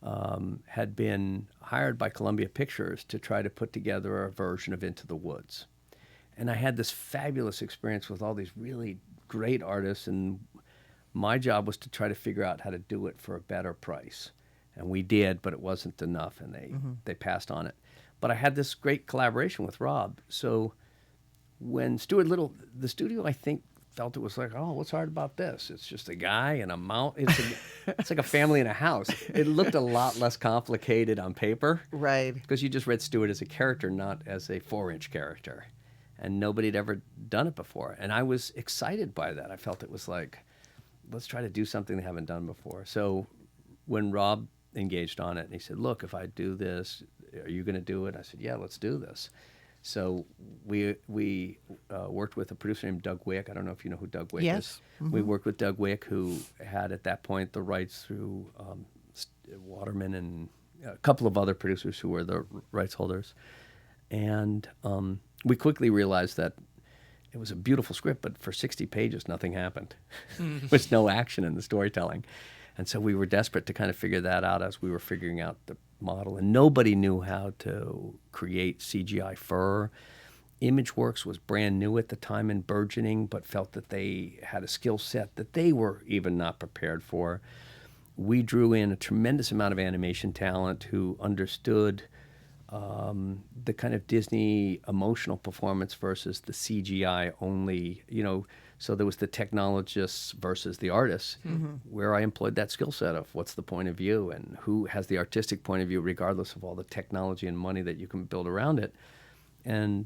had been hired by Columbia Pictures to try to put together a version of Into the Woods. And I had this fabulous experience with all these really great artists, and my job was to try to figure out how to do it for a better price. And we did, but it wasn't enough, and they passed on it. But I had this great collaboration with Rob. So when Stuart Little, the studio, I think, felt it was like, oh, what's hard about this? It's just a guy and a mount. It's like a family in a house. It looked a lot less complicated on paper.
Right.
Because you just read Stuart as a character, not as a 4-inch character. And nobody had ever done it before. And I was excited by that. I felt it was like, let's try to do something they haven't done before. So when Rob engaged on it, and he said, look, if I do this, are you going to do it? I said, yeah, let's do this. So we worked with a producer named Doug Wick. I don't know if you know who Doug Wick is. Mm-hmm. We worked with Doug Wick, who had at that point the rights through Waterman and a couple of other producers who were the rights holders. And we quickly realized that it was a beautiful script, but for 60 pages, nothing happened. There was no action in the storytelling. And so we were desperate to kind of figure that out as we were figuring out the model. And nobody knew how to create CGI fur. ImageWorks was brand new at the time and burgeoning, but felt that they had a skill set that they were even not prepared for. We drew in a tremendous amount of animation talent who understood the kind of Disney emotional performance versus the CGI only, so there was the technologists versus the artists, where I employed that skill set of what's the point of view and who has the artistic point of view regardless of all the technology and money that you can build around it. And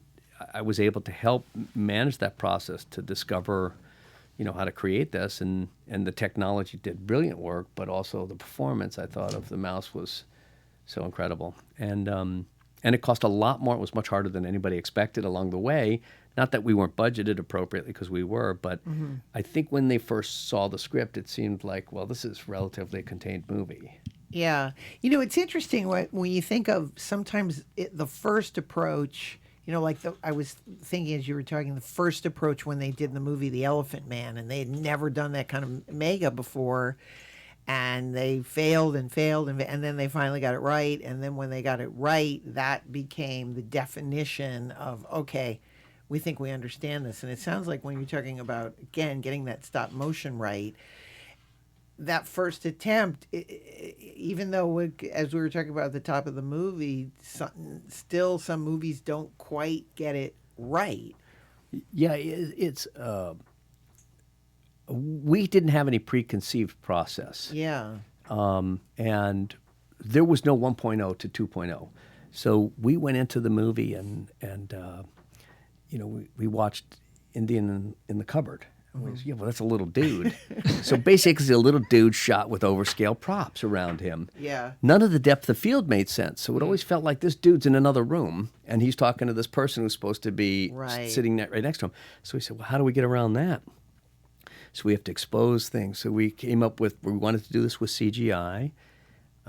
I was able to help manage that process to discover, how to create this, and the technology did brilliant work, but also the performance, I thought, of the mouse was so incredible. And it cost a lot more. It was much harder than anybody expected along the way. Not that we weren't budgeted appropriately, because we were, but I think when they first saw the script, it seemed like, well, this is relatively a contained movie.
Yeah. It's interesting when you think of sometimes the first approach, I was thinking as you were talking, the first approach when they did the movie The Elephant Man, and they had never done that kind of mega before. And they failed and failed, and then they finally got it right. And then when they got it right, that became the definition of, okay, we think we understand this. And it sounds like when you're talking about, again, getting that stop motion right, that first attempt, even though, as we were talking about at the top of the movie, still some movies don't quite get it right.
Yeah, it's... we didn't have any preconceived process.
Yeah.
And there was no 1.0 to 2.0. So we went into the movie and we watched Indian in the Cupboard. And we said, yeah, well, that's a little dude. So basically, it's a little dude shot with overscale props around him.
Yeah.
None of the depth of field made sense. So it always felt like this dude's in another room, and he's talking to this person who's supposed to be sitting right next to him. So we said, well, how do we get around that? So we have to expose things. So we came up with, we wanted to do this with CGI,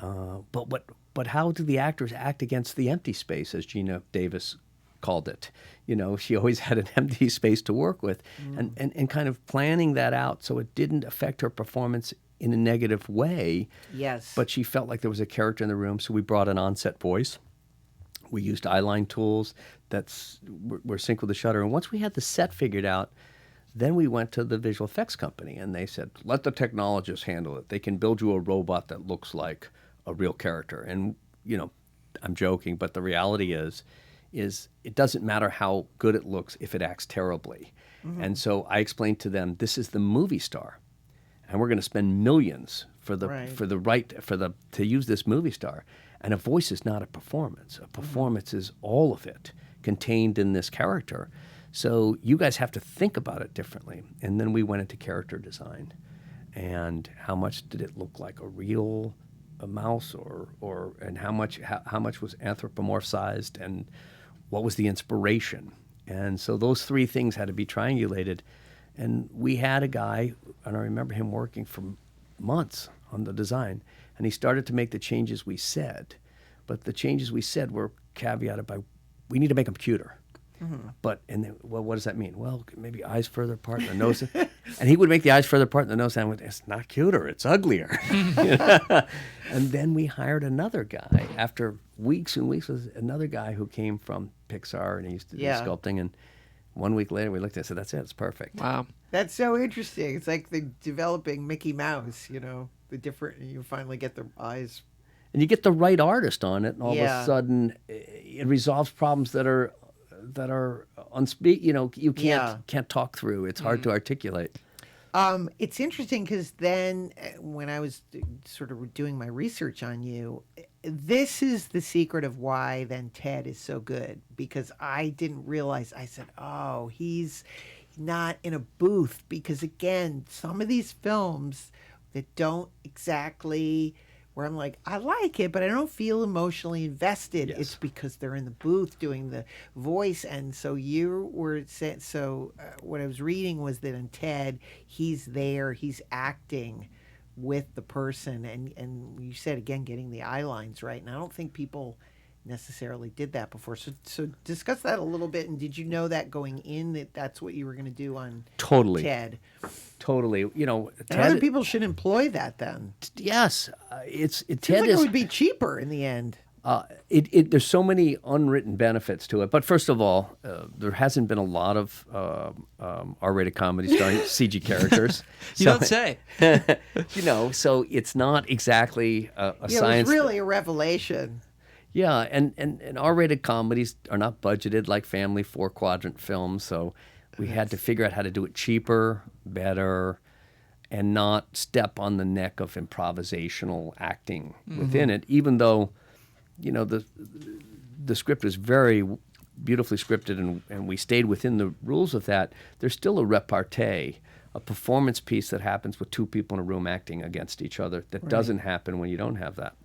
but how do the actors act against the empty space, as Gina Davis called it? She always had an empty space to work with, and kind of planning that out so it didn't affect her performance in a negative way.
Yes.
But she felt like there was a character in the room, so we brought an on-set voice. We used eyeline tools were synced with the shutter. And once we had the set figured out, then we went to the visual effects company, and they said, let the technologists handle it. They can build you a robot that looks like a real character. And, I'm joking, but the reality is it doesn't matter how good it looks if it acts terribly. And so I explained to them, this is the movie star, and we're going to spend millions to use this movie star. And a voice is not a performance. A performance is all of it contained in this character. So you guys have to think about it differently. And then we went into character design. And how much did it look like a mouse, and how much was anthropomorphized, and what was the inspiration? And so those three things had to be triangulated. And we had a guy, and I remember him working for months on the design, and he started to make the changes we said. But the changes we said were caveated by, we need to make them cuter. But well, what does that mean? Well, maybe eyes further apart and the nose. And he would make the eyes further apart and the nose, and I went, it's not cuter, it's uglier. And then we hired another guy after weeks and weeks. Was another guy who came from Pixar, and he used to do sculpting. And 1 week later, we looked at it and said, that's it, it's perfect.
Wow.
That's so interesting. It's like the developing Mickey Mouse, the different, you finally get the eyes.
And you get the right artist on it, and all of a sudden, it resolves problems that are you can't talk through. It's hard to articulate.
It's interesting because then when I was sort of doing my research on you, this is the secret of why then Ted is so good, because I didn't realize. I said, oh, he's not in a booth, because again, some of these films that don't exactly, where I'm like, I like it, but I don't feel emotionally invested.
Yes.
It's because they're in the booth doing the voice. And so you were saying, what I was reading was that in Ted, he's there, he's acting with the person. And you said, again, getting the eye lines right. And I don't think people necessarily did that before. So discuss that a little bit. And did you know that going in, that that's what you were going to do on Ted?
Totally.
And
Ted,
other people should employ that then.
Yes.
Ted it would be cheaper in the end.
There's so many unwritten benefits to it. But first of all, there hasn't been a lot of R-rated comedies starring CG characters.
You don't say.
So it's not exactly a science.
It was really a revelation.
Yeah, and R-rated comedies are not budgeted like family 4-quadrant films, so we had to figure out how to do it cheaper, better, and not step on the neck of improvisational acting within it, even though, the script is very beautifully scripted and we stayed within the rules of that. There's still a repartee, a performance piece that happens with two people in a room acting against each other that doesn't happen when you don't have that.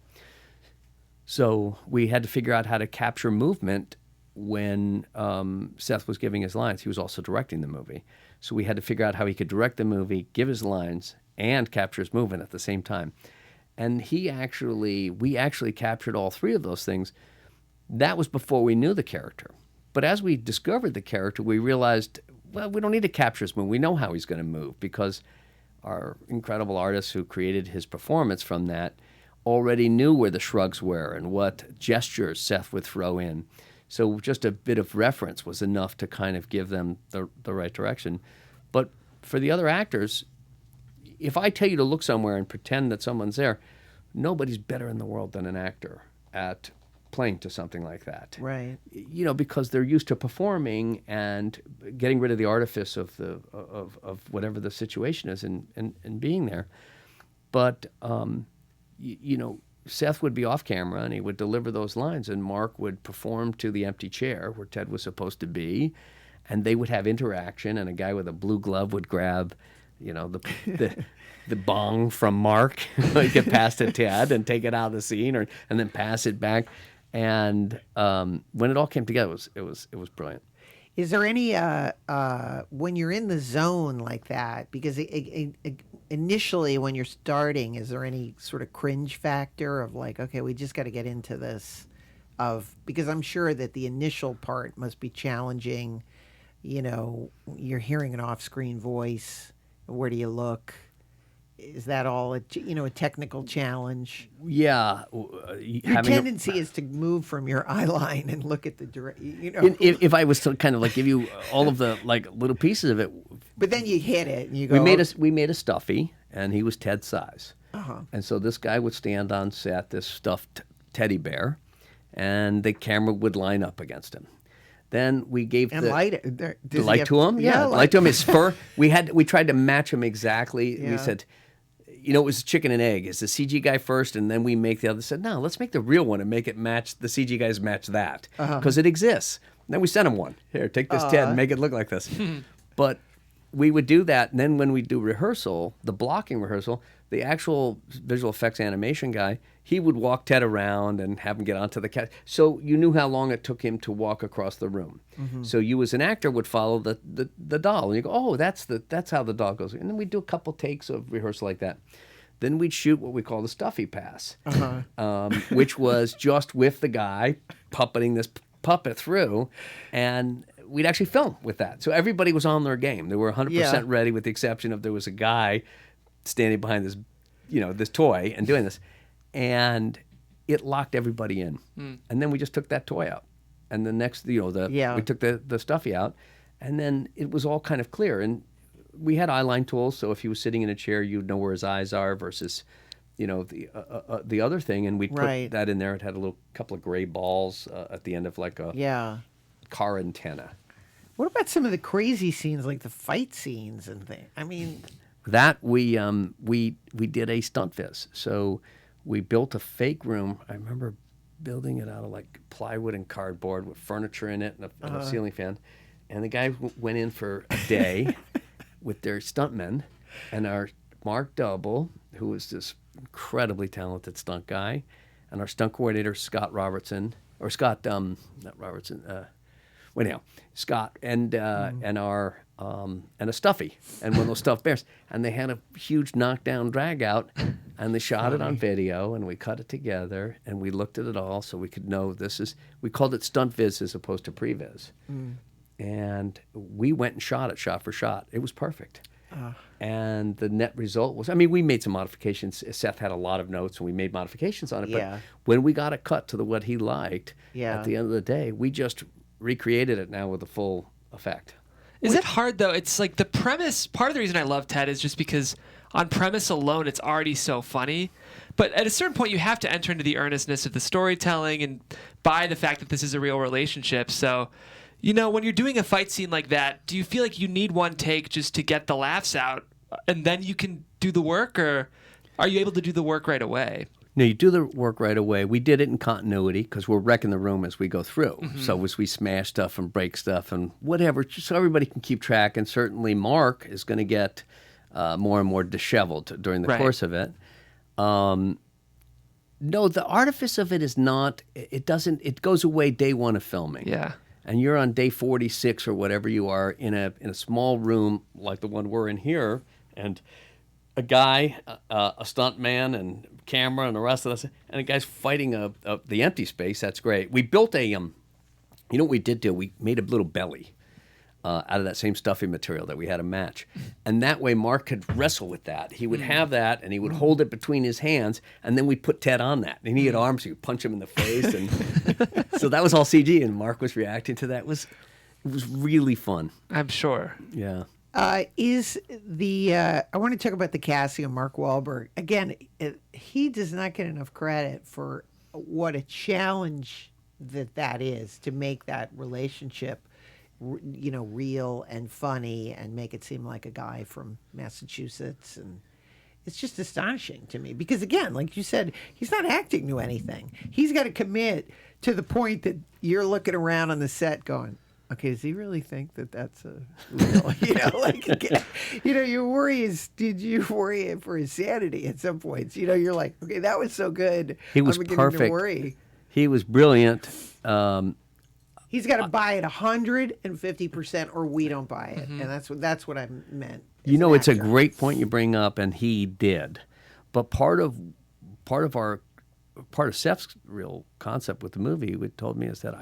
So we had to figure out how to capture movement when Seth was giving his lines. He was also directing the movie. So we had to figure out how he could direct the movie, give his lines, and capture his movement at the same time. And we actually captured all three of those things. That was before we knew the character. But as we discovered the character, we realized, well, we don't need to capture his movement. We know how he's going to move, because our incredible artists who created his performance from that already knew where the shrugs were and what gestures Seth would throw in. So just a bit of reference was enough to kind of give them the right direction. But for the other actors, if I tell you to look somewhere and pretend that someone's there, nobody's better in the world than an actor at playing to something like that.
Right.
Because they're used to performing and getting rid of the artifice of whatever the situation is and being there. But Seth would be off camera and he would deliver those lines, and Mark would perform to the empty chair where Ted was supposed to be, and they would have interaction, and a guy with a blue glove would grab, the bong from Mark, get past to Ted and take it out of the scene, and then pass it back. And when it all came together, it was brilliant.
Is there any when you're in the zone like that? Because initially, when you're starting, is there any sort of cringe factor of like, okay, we just got to get into this? Because I'm sure that the initial part must be challenging. You're hearing an off-screen voice. Where do you look? Is that all a technical challenge?
Yeah.
Your tendency is to move from your eye line and look at the
If I was to kind of like give you all of the like little pieces of it.
But then you hit it and you go.
We made a stuffy, and he was Ted's size. And so this guy would stand on set, this stuffed teddy bear, and the camera would line up against him. Then we gave
light
to him. Yeah, light to him. His fur. We tried to match him exactly. Yeah. We said, it was chicken and egg. Is the CG guy first, and then we make the other? Said, no, let's make the real one and make it match the CG guys match that, because it exists. And then we sent him one. Here, take this Ted and make it look like this. But we would do that, and then when we do rehearsal, the blocking rehearsal, the actual visual effects animation guy, he would walk Ted around and have him get onto the couch. So you knew how long it took him to walk across the room. So you as an actor would follow the doll. And you go, oh, that's how the doll goes. And then we'd do a couple takes of rehearsal like that. Then we'd shoot what we call the stuffy pass, which was just with the guy puppeting this puppet through. And we'd actually film with that. So everybody was on their game. They were 100%
Yeah.
ready, with the exception of there was a guy standing behind this, this toy and doing this. And it locked everybody in. And then we just took that toy out. And the next, we took the stuffy out. And then it was all kind of clear. And we had eyeline tools, so if he was sitting in a chair, you'd know where his eyes are versus, the other thing. And we'd put that in there. It had a couple of gray balls at the end of like a car antenna.
What about some of the crazy scenes, like the fight scenes and things? I mean,
that we did a stunt viz. So we built a fake room. I remember building it out of like plywood and cardboard with furniture in it and a ceiling fan. And the guy went in for a day with their stuntmen, and our Mark Double, who was this incredibly talented stunt guy, and our stunt coordinator Scott, and our and a stuffy and one of those stuffed bears, and they had a huge knockdown drag out, and they shot it on video, and we cut it together, and we looked at it all so we could know we called it stunt viz as opposed to previs. And we went and shot it shot for shot. It was perfect. And the net result was, we made some modifications. Seth had a lot of notes, and we made modifications on it.
Yeah.
But when we got it cut to what he liked, at the end of the day, we just recreated it now with the full effect.
Is it hard, though? It's like the premise, part of the reason I love Ted is just because on premise alone, it's already so funny. But at a certain point, you have to enter into the earnestness of the storytelling and buy the fact that this is a real relationship. So, when you're doing a fight scene like that, do you feel like you need one take just to get the laughs out and then you can do the work, or are you able to do the work right away?
No, you do the work right away. We did it in continuity because we're wrecking the room as we go through. So as we smash stuff and break stuff and whatever, just so everybody can keep track. And certainly Mark is going to get more and more disheveled during the course of it. No, the artifice of it is not, it goes away day one of filming.
Yeah.
And you're on day 46 or whatever you are in a small room like the one we're in here, and a guy, a stunt man, and camera, and the rest of us, and a guy's fighting the empty space. That's great. We built what we did do? We made a little belly out of that same stuffy material that we had to match, and that way Mark could wrestle with that. He would have that, and he would hold it between his hands, and then we'd put Ted on that, and he had arms, so you could punch him in the face, and so that was all CG, and Mark was reacting to that. It was really fun.
I'm sure.
Yeah.
I want to talk about the casting of Mark Wahlberg. Again, he does not get enough credit for what a challenge that is to make that relationship, real and funny and make it seem like a guy from Massachusetts. And it's just astonishing to me because, again, like you said, he's not acting to anything. He's got to commit to the point that you're looking around on the set going, okay, does he really think that that's a real, your worry is, did you worry for his sanity at some points? You're like, okay, that was so good.
He was
I'm beginning
perfect.
to worry.
He was brilliant.
He's got to buy it 150% or we don't buy it. And that's what I meant.
It's a great point you bring up, and he did. But part of Seth's real concept with the movie, what he told me, is that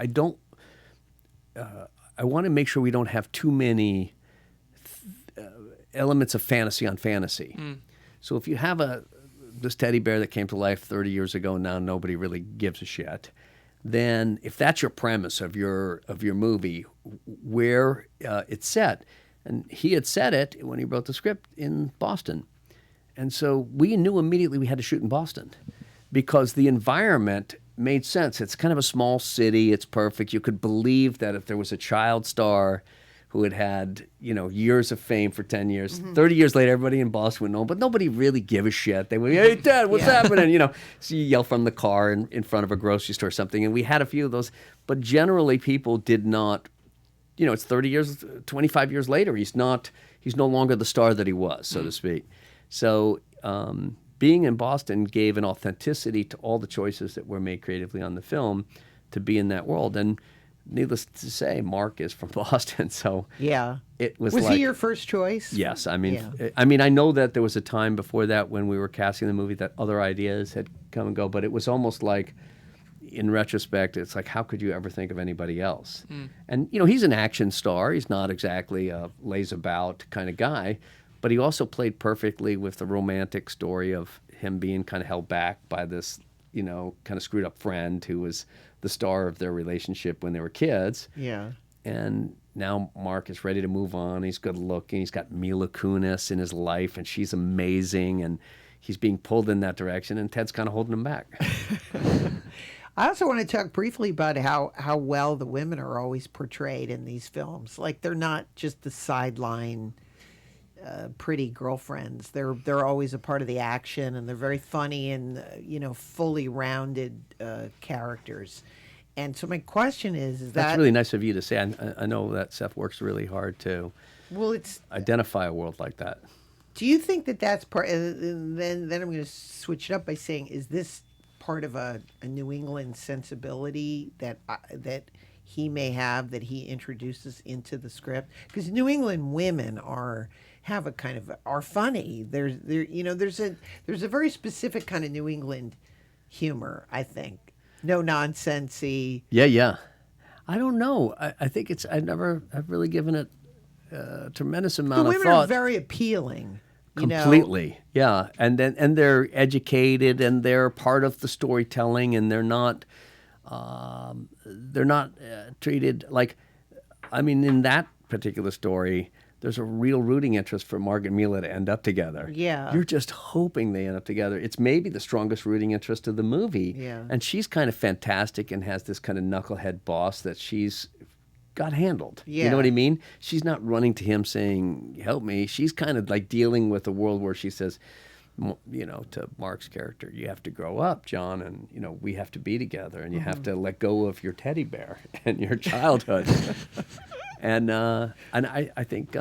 I want to make sure we don't have too many elements of fantasy on fantasy. So if you have this teddy bear that came to life 30 years ago and now nobody really gives a shit, then if that's your premise of your movie, where it's set, and he had set it when he wrote the script in Boston. And so we knew immediately we had to shoot in Boston because the environment made sense. It's kind of a small city. It's perfect. You could believe that if there was a child star who had years of fame for 10 years, 30 years later, everybody in Boston would know, but nobody really give a shit. They would, hey, Dad, what's happening? So you yell from the car in front of a grocery store or something. And we had a few of those, but generally people did not, it's 30 years, 25 years later. He's no longer the star that he was, so to speak. So, being in Boston gave an authenticity to all the choices that were made creatively on the film to be in that world. And needless to say, Mark is from Boston, so it was
he your first choice?
Yes. I know that there was a time before that when we were casting the movie that other ideas had come and go, but it was almost like in retrospect, it's like, how could you ever think of anybody else? And, he's an action star. He's not exactly a lays about kind of guy, but he also played perfectly with the romantic story of him being kind of held back by this, kind of screwed up friend who was the star of their relationship when they were kids.
Yeah.
And now Mark is ready to move on. He's good looking. He's got Mila Kunis in his life, and she's amazing. And he's being pulled in that direction, and Ted's kind of holding him back.
I also want to talk briefly about how well the women are always portrayed in these films. Like, they're not just the sideline pretty girlfriends. They're always a part of the action, and they're very funny and fully rounded characters. And so my question is
that's really nice of you to say. I know that Seth works really hard to identify a world like that.
Do you think that that's part? And then I'm going to switch it up by saying, is this part of a New England sensibility that he may have, that he introduces into the script? Because New England women are funny. There's a very specific kind of New England humor, I think. No nonsensey.
Yeah. I don't know. I think I've really given it a tremendous amount of thought.
The women are very appealing.
Completely, yeah, and they're educated, and they're part of the storytelling, and they're not treated like. I mean, in that particular story, there's a real rooting interest for Mark and Mila to end up together.
Yeah,
you're just hoping they end up together. It's maybe the strongest rooting interest of the movie.
Yeah,
and she's kind of fantastic and has this kind of knucklehead boss that she's got handled.
Yeah.
You know what I mean? She's not running to him saying, help me. She's kind of like dealing with a world where she says, to Mark's character, you have to grow up, John, and, we have to be together, and you have to let go of your teddy bear and your childhood. and I think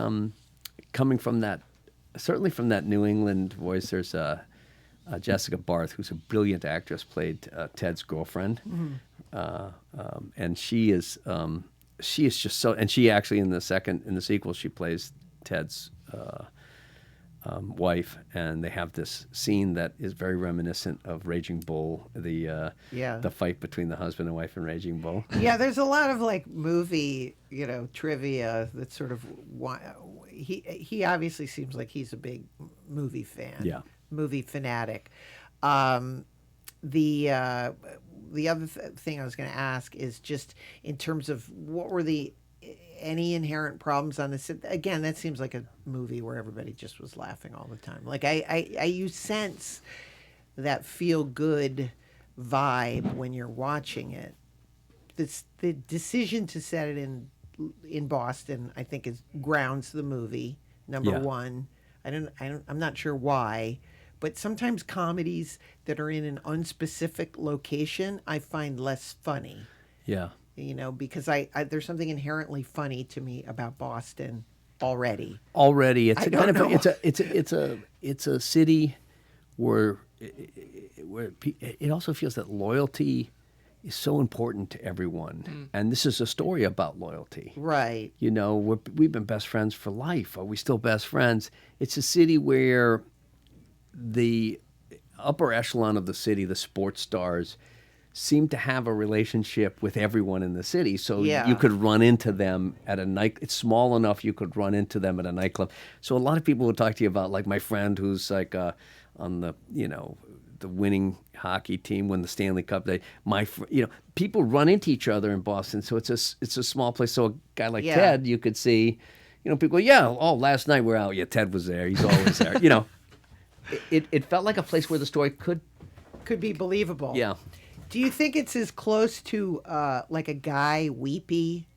coming from that, certainly from that New England voice, there's Jessica Barth, who's a brilliant actress, played Ted's girlfriend. And she is just so, and she actually in the sequel, she plays Ted's wife, and they have this scene that is very reminiscent of Raging Bull, the fight between the husband and wife in Raging Bull.
Yeah, there's a lot of like movie, trivia that's sort of, he obviously seems like he's a big movie fan, movie fanatic. The other thing I was going to ask is just in terms of what were any inherent problems on this? Again, that seems like a movie where everybody just was laughing all the time. Like you sense that feel good vibe when you're watching it. The decision to set it in Boston, I think, grounds the movie. Number one, I'm not sure why. But sometimes comedies that are in an unspecific location, I find less funny.
Yeah.
Because there's something inherently funny to me about Boston already.
It's a city where it also feels that loyalty is so important to everyone. And this is a story about loyalty.
Right.
We've been best friends for life. Are we still best friends? It's a city where the upper echelon of the city, the sports stars, seem to have a relationship with everyone in the city. So you could run into them at a night. It's small enough you could run into them at a nightclub. So a lot of people would talk to you about, like, my friend who's like on the the winning hockey team won the Stanley Cup. People run into each other in Boston. So it's a small place. So a guy like Ted, you could see, people go, last night we're out. Yeah, Ted was there. He's always there. It felt like a place where the story could
be believable.
Yeah.
Do you think it's as close to like a Guy Weepy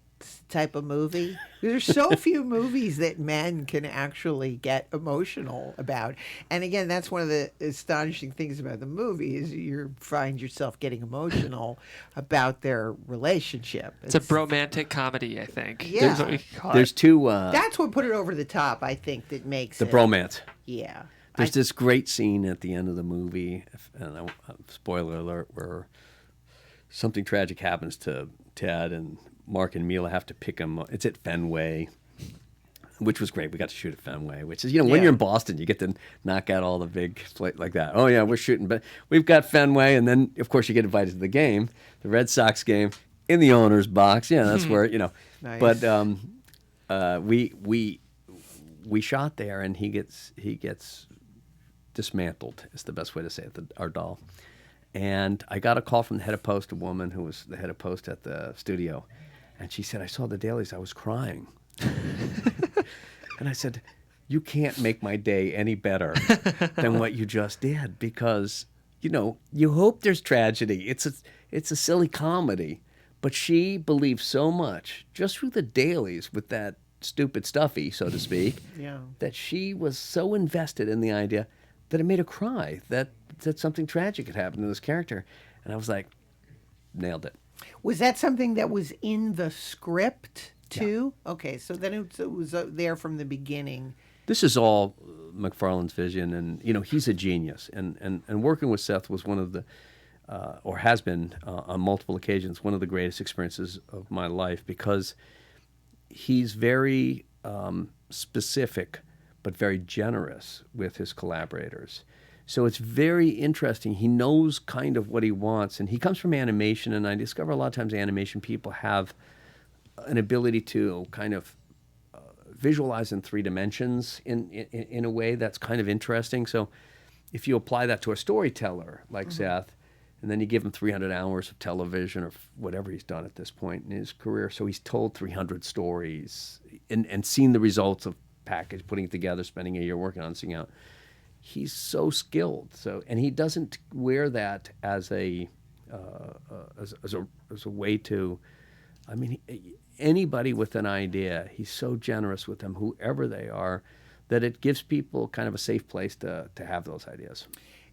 type of movie? There's so few movies that men can actually get emotional about. And again, that's one of the astonishing things about the movie is you find yourself getting emotional about their relationship.
It's a bromantic comedy, I think.
Yeah.
There's two...
that's what put it over the top, I think, that makes
the
it...
bromance.
Yeah.
There's this great scene at the end of the movie, and spoiler alert, where something tragic happens to Ted, and Mark and Mila have to pick him. It's at Fenway. which was great. We got to shoot at Fenway, which is, when you're in Boston, you get to knock out all the big like that. Oh yeah, we're shooting, but we've got Fenway, and then of course you get invited to the game, the Red Sox game, in the owner's box. Yeah, that's where
Nice.
But we shot there, and he gets dismantled. Is the best way to say it. Our doll. And I got a call from the head of post, a woman who was the head of post at the studio, and she said, "I saw the dailies. I was crying." And I said, "You can't make my day any better than what you just did, because you hope there's tragedy. It's a silly comedy, but she believed so much just through the dailies with that stupid stuffy, so to speak, that she was so invested in the idea that it made her cry, that something tragic had happened to this character." And I was like, nailed it.
Was that something that was in the script too? Yeah. Okay, so then it was there from the beginning.
This is all MacFarlane's vision, and he's a genius. And working with Seth was one of the, or has been on multiple occasions, one of the greatest experiences of my life, because he's very specific, but very generous with his collaborators. So it's very interesting. He knows kind of what he wants, and he comes from animation, and I discover a lot of times animation people have an ability to kind of visualize in 3 dimensions in a way that's kind of interesting. So if you apply that to a storyteller like Seth, and then you give him 300 hours of television or whatever he's done at this point in his career, so he's told 300 stories and seen the results of putting it together, spending a year working on seeing out. He's so skilled. And he doesn't wear that as a way to, anybody with an idea, he's so generous with them, whoever they are, that it gives people kind of a safe place to have those ideas.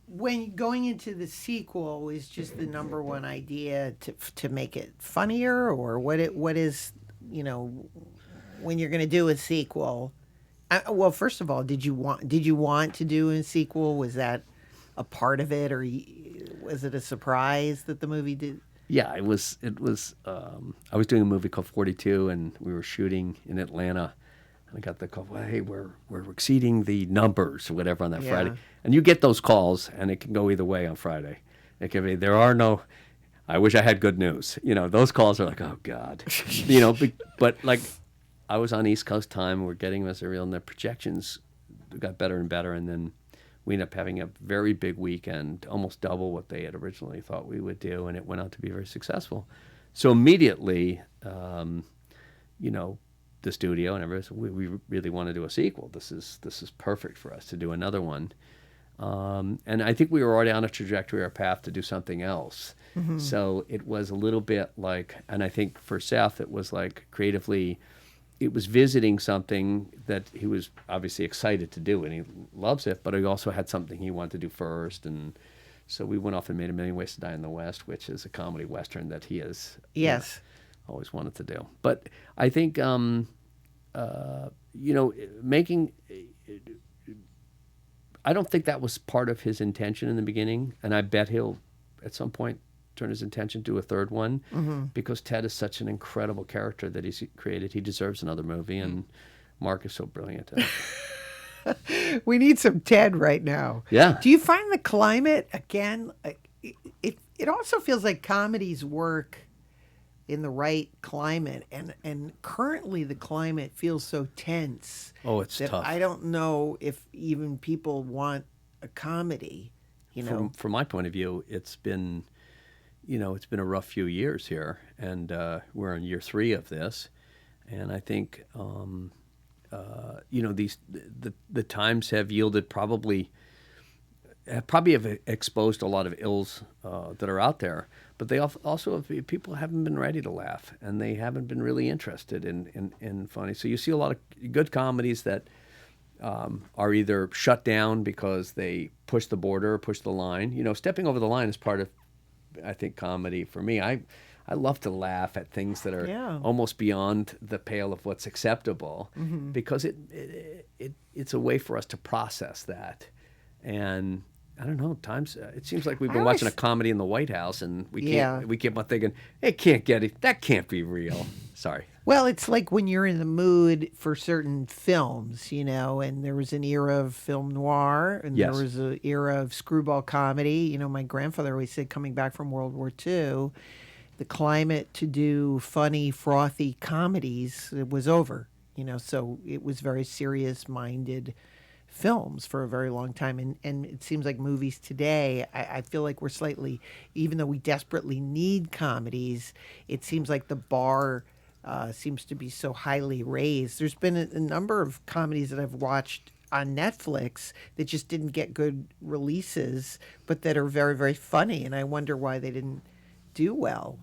When going into the sequel is just the number one idea to make it funnier, or what is, when you're going to do a sequel? Well, first of all, did you want to do a sequel? Was that a part of it, or was it a surprise that the movie did?
Yeah, it was. I was doing a movie called 42, and we were shooting in Atlanta. And I got the call, well, hey, we're exceeding the numbers or whatever on that Friday. And you get those calls, and it can go either way on Friday. It can be, I wish I had good news. Those calls are like, oh, God. But like, I was on East Coast time, we're getting material, and the projections got better and better, and then we ended up having a very big weekend, almost double what they had originally thought we would do, and it went out to be very successful. So immediately, the studio and everybody said, we really want to do a sequel. This is perfect for us to do another one. And I think we were already on a trajectory or path to do something else. Mm-hmm. So it was a little bit like, and I think for Seth, it was like creatively, it was visiting something that he was obviously excited to do, and he loves it, but he also had something he wanted to do first. And so we went off and made A Million Ways to Die in the West, which is a comedy Western that he has always wanted to do. But I think, making, I don't think that was part of his intention in the beginning, and I bet he'll, at some point, turn his attention to a third one, because Ted is such an incredible character that he's created. He deserves another movie, and Mark is so brilliant.
We need some Ted right now.
Yeah.
Do you find the climate, again, it also feels like comedies work in the right climate, and currently the climate feels so tense.
Oh, it's
that
tough.
I don't know if even people want a comedy,
From my point of view, it's been a rough few years here, and we're in year 3 of this, and I think the times have yielded probably have exposed a lot of ills that are out there, but they also people haven't been ready to laugh, and they haven't been really interested in funny. So you see a lot of good comedies that are either shut down because they push the border, push the line. Stepping over the line is part of, I think, comedy for me. I love to laugh at things that are almost beyond the pale of what's acceptable, because it's a way for us to process that. And I don't know, times it seems like we've been watching a comedy in the White House, and we keep on thinking, it can't get it. That can't be real. Sorry.
Well, it's like when you're in the mood for certain films, and there was an era of film noir and
Yes.
there was an era of screwball comedy. My grandfather always said coming back from World War II, the climate to do funny, frothy comedies was over, so it was very serious-minded films for a very long time. And it seems like movies today, I feel like we're slightly, even though we desperately need comedies, it seems like the bar seems to be so highly raised. There's been a number of comedies that I've watched on Netflix that just didn't get good releases, but that are very, very funny. And I wonder why they didn't do well.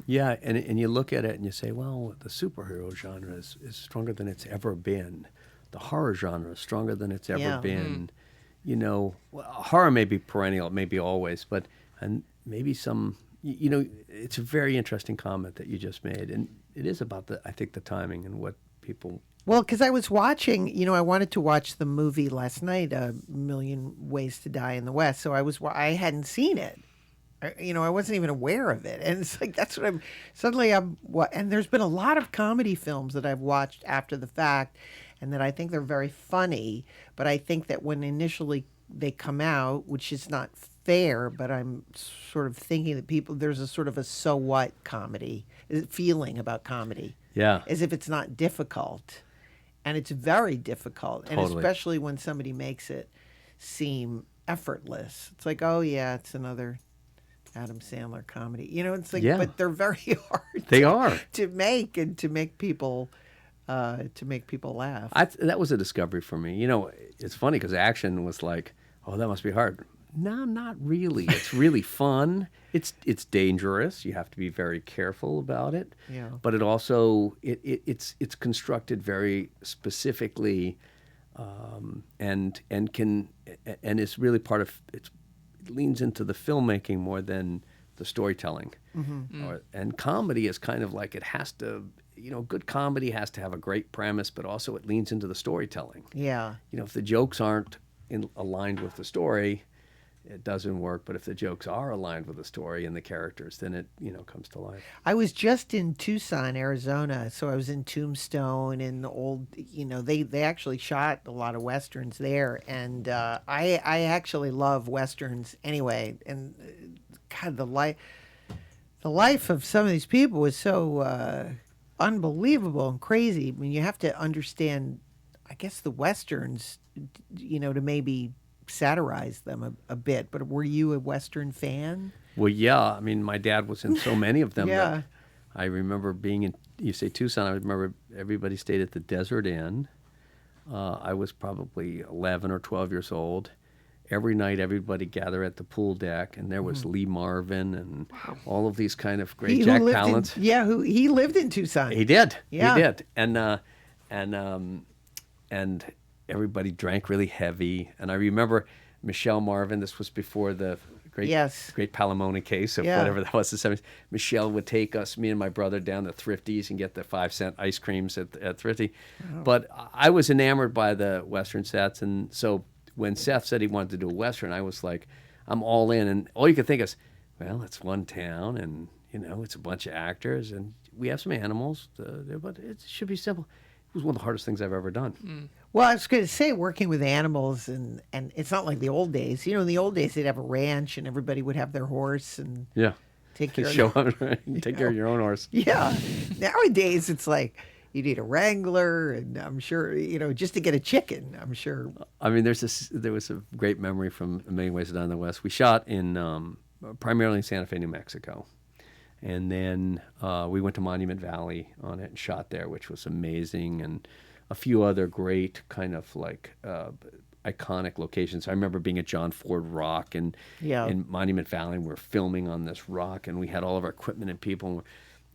Yeah, and you look at it and you say, well, the superhero genre is stronger than it's ever been. The horror genre is stronger than it's ever been. Horror may be perennial, it may be always, but and maybe some. It's a very interesting comment that you just made, and it is about I think the timing and what people.
Well, because I was watching, I wanted to watch the movie last night, A Million Ways to Die in the West. So I hadn't seen it. I wasn't even aware of it. And it's like, that's what and there's been a lot of comedy films that I've watched after the fact and that I think they're very funny. But I think that when initially they come out, which is not fair, but I'm sort of thinking that there's a sort of a so what comedy feeling about comedy.
Yeah.
As if it's not difficult. And it's very difficult.
Totally.
And especially when somebody makes it seem effortless. It's like, oh yeah, it's another Adam Sandler comedy. It's like, but they're very hard.
They are
to make and to make people laugh.
That was a discovery for me. It's funny because action was like, oh, that must be hard. No, not really. It's really fun. It's dangerous. You have to be very careful about it.
Yeah.
But it also it's constructed very specifically, and it's really part of it leans into the filmmaking more than the storytelling. Mm-hmm. And comedy is kind of like it has to. Good comedy has to have a great premise, but also it leans into the storytelling.
Yeah.
If the jokes aren't aligned with the story, it doesn't work. But if the jokes are aligned with the story and the characters, then it comes to life.
I was just in Tucson, Arizona, so I was in Tombstone and the old. They actually shot a lot of westerns there, and I actually love westerns anyway. And God, the life of some of these people was so unbelievable and crazy. I mean, you have to understand, I guess, the westerns, to maybe satirize them a bit. But were you a Western fan?
Well, yeah. I mean, my dad was in so many of them.
Yeah.
That I remember being in, you say Tucson, I remember everybody stayed at the Desert Inn. I was probably 11 or 12 years old. Every night, everybody gathered at the pool deck, and there was Lee Marvin and all of these kind of great Jack Palance.
He lived in Tucson.
He did.
Yeah.
He did. And everybody drank really heavy. And I remember Michelle Marvin. This was before the great Palamone case of whatever that was, the 70s. Michelle would take us, me and my brother, down to Thrifty's and get the 5-cent ice creams at Thrifty. Wow. But I was enamored by the Western sets, and so when Seth said he wanted to do a Western, I was like, I'm all in. And all you could think is, well, it's one town, and, it's a bunch of actors, and we have some animals, but it should be simple. It was one of the hardest things I've ever done.
Mm. Well, I was going to say, working with animals, and it's not like the old days. In the old days, they'd have a ranch, and everybody would have their horse, and take care
take care of your own horse.
Yeah. Nowadays, it's like, you need a wrangler, and I'm sure, just to get a chicken, I'm sure.
I mean, there was a great memory from A Million Ways to Die in the West. We shot in primarily in Santa Fe, New Mexico. And then we went to Monument Valley on it and shot there, which was amazing, and a few other great kind of like iconic locations. I remember being at John Ford Rock and in Monument Valley, and we're filming on this rock, and we had all of our equipment and people,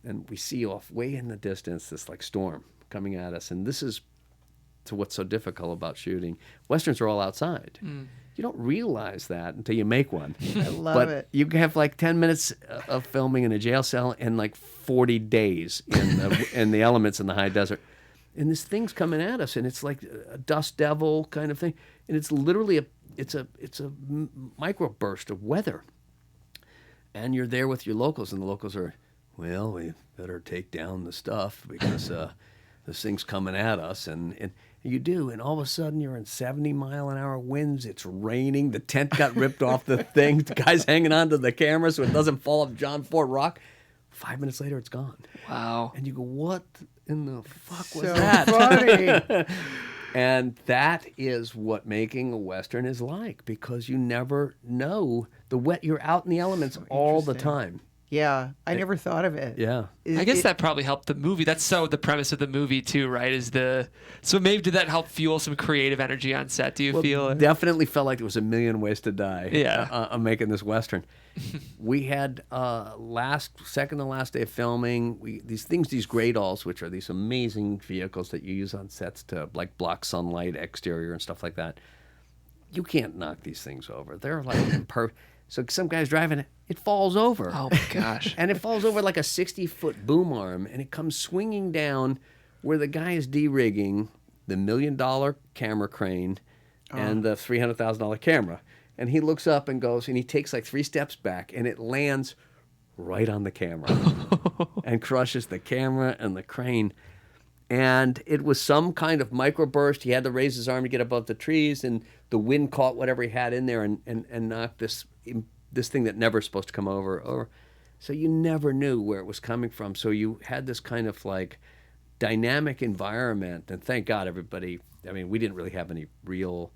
and we see off way in the distance this like storm coming at us. And this is to what's so difficult about shooting. Westerns are all outside. Mm. You don't realize that until you make one.
I love it.
You have like 10 minutes of filming in a jail cell and like 40 days in the elements in the high desert. And this thing's coming at us, and it's like a dust devil kind of thing. And it's literally it's a microburst of weather. And you're there with your locals, and the locals are, well, we better take down the stuff because this thing's coming at us. And you do. And all of a sudden, you're in 70-mile-an-hour winds. It's raining. The tent got ripped off the thing. The guy's hanging onto the camera so it doesn't fall off John Ford Rock. 5 minutes later, it's gone.
Wow.
And you go, what in the fuck was
So
that?
funny.
And that is what making a Western is like, because you never know you're out in the elements all the time.
Yeah, I never thought of it.
Yeah.
I guess that probably helped the movie. That's so the premise of the movie too, right? So maybe did that help fuel some creative energy on set? Do you feel?
Definitely felt like there was a million ways to die.
Yeah.
Making this Western. We had second to last day of filming. These Greydalls, which are these amazing vehicles that you use on sets to like block sunlight, exterior, and stuff like that. You can't knock these things over. They're like perfect. So some guy's driving it, it falls over.
Oh my gosh.
And it falls over like a 60-foot boom arm, and it comes swinging down where the guy is de-rigging the $1 million camera crane and the $300,000 camera. And he looks up and goes, and he takes like 3 steps back, and it lands right on the camera and crushes the camera and the crane. And it was some kind of microburst. He had to raise his arm to get above the trees, and the wind caught whatever he had in there and knocked this thing that never supposed to come over. So you never knew where it was coming from. So you had this kind of like dynamic environment. And thank God everybody, I mean, we didn't really have any real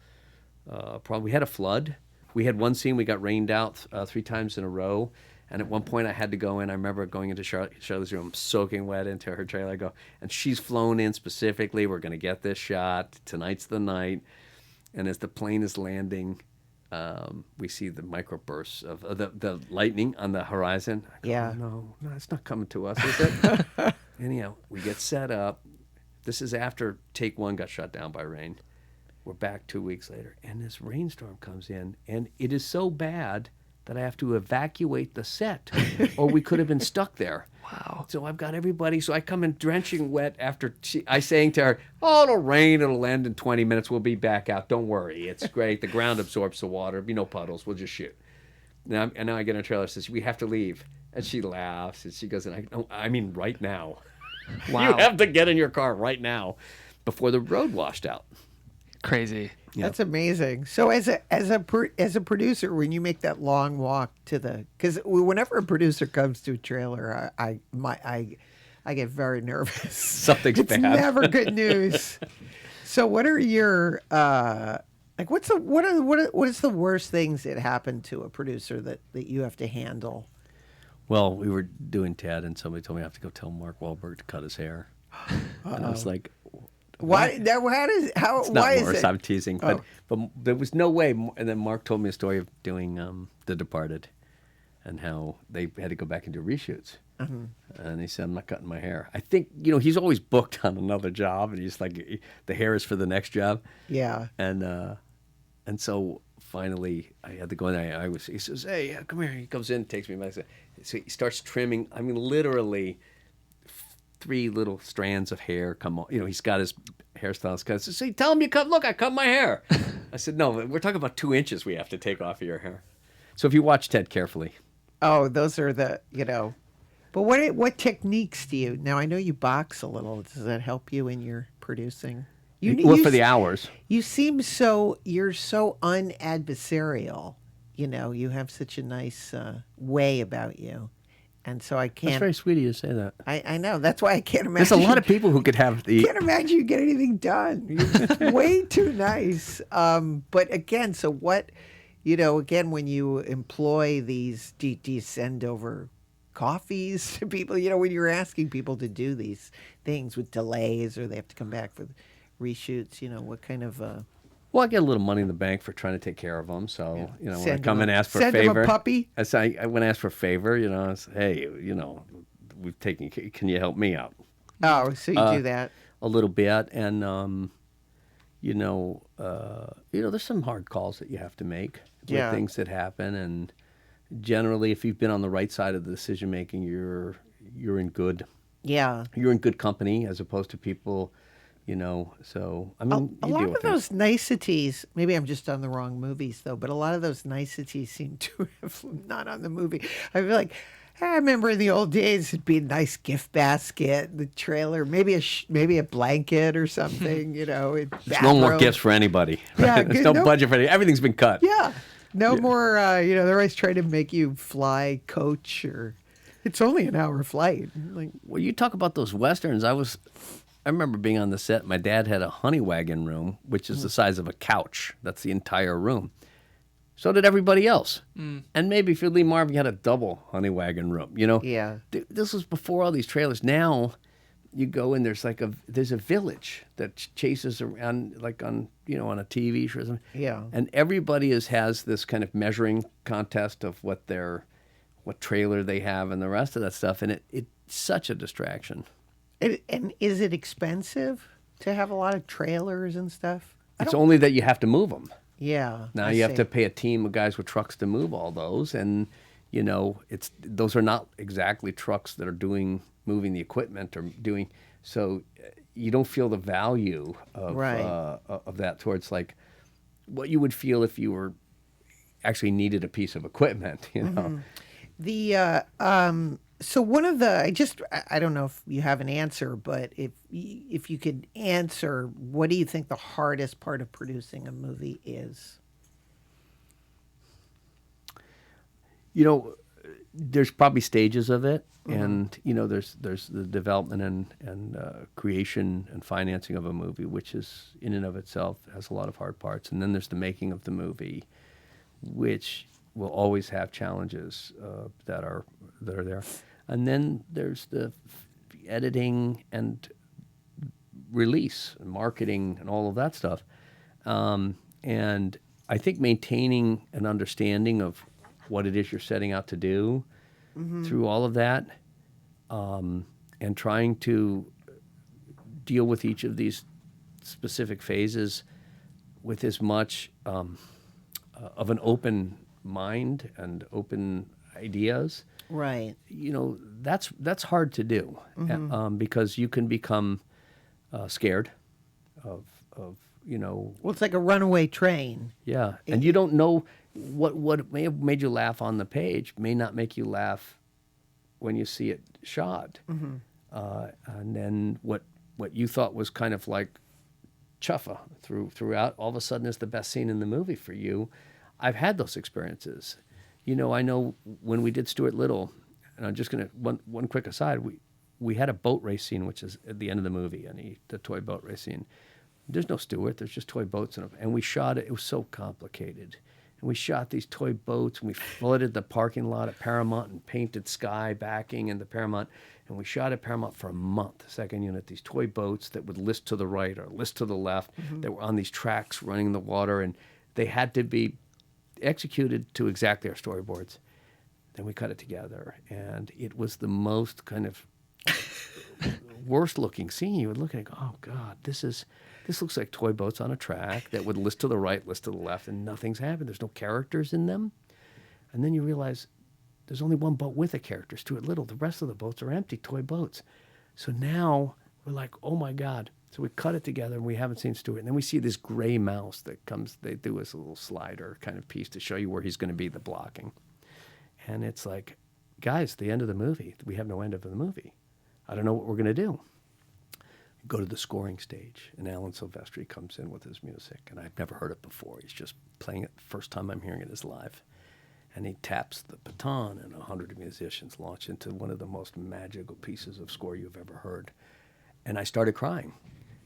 problem. We had a flood. We had one scene we got rained out 3 times in a row. And at one point I had to go in. I remember going into Charlotte's room, soaking wet into her trailer. I go, and she's flown in specifically. We're going to get this shot. Tonight's the night. And as the plane is landing, we see the microbursts of the lightning on the horizon. I go,
Yeah.
No, it's not coming to us, is it? Anyhow, we get set up. This is after take 1 got shut down by rain. We're back 2 weeks later, and this rainstorm comes in, and it is so bad that I have to evacuate the set, or we could have been stuck there.
Wow.
So I've got everybody. So I come in drenching wet after I saying to her, "Oh, it'll rain. It'll end in 20 minutes. We'll be back out. Don't worry. It's great. The ground absorbs the water. There'll be no puddles. We'll just shoot." Now I get in a trailer. Says we have to leave, and she laughs and she goes, "I mean, right now.
Wow.
You have to get in your car right now, before the road washed out."
Crazy.
Yeah.
That's amazing. So as a producer, when you make that long walk to because whenever a producer comes to a trailer, I get very nervous.
Something's
it's
bad.
never good news. So what are your what is the worst things that happen to a producer that you have to handle?
Well, we were doing Ted, and somebody told me I have to go tell Mark Wahlberg to cut his hair, and I was like,
Why? How?
It's not
why
worse.
is it?
I'm teasing, but there was no way. And then Mark told me a story of doing The Departed, and how they had to go back and do reshoots. And he said, "I'm not cutting my hair." I think he's always booked on another job, and he's like, the hair is for the next job.
Yeah.
And so finally, I had to go in. He says, "Hey, come here." He comes in, takes me back. So he starts trimming. I mean, literally 3 little strands of hair come on. He's got his hairstylist cut. So tell him look, I cut my hair. I said, no, we're talking about 2 inches we have to take off of your hair. So if you watch Ted carefully.
Oh, those are But what techniques do you? Now I know you box a little. Does that help you in your producing?
For the hours.
You seem you're so unadversarial. You have such a nice way about you. And so I can't.
That's very sweet of you to say that.
I know. That's why I can't imagine.
There's a lot of people who could have the.
Can't imagine you get anything done. You're just way too nice. But again, so what? Again, when you employ these, do you send over coffees to people? When you're asking people to do these things with delays, or they have to come back for reshoots. What kind of?
Well, I get a little money in the bank for trying to take care of them. So, when I
Send
come
them
and ask for a
send them
favor.
a puppy?
I say, when I ask for a favor, I say, hey, we've taken, can you help me out?
Oh, so you do that.
A little bit. And, there's some hard calls that you have to make with things that happen. And generally, if you've been on the right side of the decision making, you're in good.
Yeah.
You're in good company, as opposed to people So I mean,
A
you
lot
deal
of
with things.
those niceties, maybe I'm just on the wrong movies though, but a lot of those niceties seem to have not on the movie. I feel like I remember in the old days it'd be a nice gift basket, the trailer, maybe a blanket or something,
There's no more gifts for anybody.
Yeah,
There's no budget for anything. Everything's been cut.
Yeah, no more. They're always trying to make you fly coach or it's only an hour flight. Like,
Well, you talk about those westerns. I remember being on the set. My dad had a honey wagon room, which is the size of a couch. That's the entire room. So did everybody else. And maybe if you're Lee Marvin, you had a double honey wagon room.
Yeah.
This was before all these trailers. Now, you go and there's a village that chases around like on a TV show or something.
Yeah.
And everybody has this kind of measuring contest of what trailer they have and the rest of that stuff, and it's such a distraction.
And is it expensive to have a lot of trailers and stuff?
It's only that you have to move them.
Yeah.
Now
I
you have
see.
to pay a team of guys with trucks to move all those, and those are not exactly trucks that are moving the equipment or doing. So you don't feel the value of
Right.
Of that towards like what you would feel if you were actually needed a piece of equipment.
The so one of the I don't know if you have an answer, but if you could answer, what do you think the hardest part of producing a movie is?
There's probably stages of it, and there's the development and creation and financing of a movie, which is in and of itself has a lot of hard parts, and then there's the making of the movie, which will always have challenges that are there, and then there's the editing and release and marketing and all of that stuff, and I think maintaining an understanding of what it is you're setting out to do through all of that, and trying to deal with each of these specific phases with as much of an open mind and open ideas.
Right.
That's hard to do, because you can become scared of
Well, it's like a runaway train.
Yeah, and you don't know what may have made you laugh on the page may not make you laugh when you see it shot, and then what you thought was kind of like chuffa throughout, all of a sudden is the best scene in the movie for you. I've had those experiences. I know when we did Stuart Little, and I'm just gonna one quick aside. We had a boat race scene, which is at the end of the movie, and the toy boat race scene. There's no Stuart. There's just toy boats and we shot it. It was so complicated. And we shot these toy boats, and we flooded the parking lot at Paramount and painted sky backing in the Paramount. And we shot at Paramount for a month, second unit, these toy boats that would list to the right or list to the left, that were on these tracks running in the water, and they had to be executed to exactly our storyboards. Then we cut it together, and it was the most kind of worst looking scene. You would look at it and go, oh God, this looks like toy boats on a track that would list to the right, list to the left, and nothing's happened. There's no characters in them. And then you realize there's only one boat with a character, Stuart Little. The rest of the boats are empty toy boats. So now we're like, oh my God. So we cut it together, and we haven't seen Stuart. And then we see this gray mouse that comes, they do this little slider kind of piece to show you where he's going to be, the blocking. And it's like, guys, the end of the movie. We have no end of the movie. I don't know what we're going to do. Go to the scoring stage, and Alan Silvestri comes in with his music, and I've never heard it before. He's just playing it. First time I'm hearing it is live. And he taps the baton, and 100 musicians launch into one of the most magical pieces of score you've ever heard. And I started crying,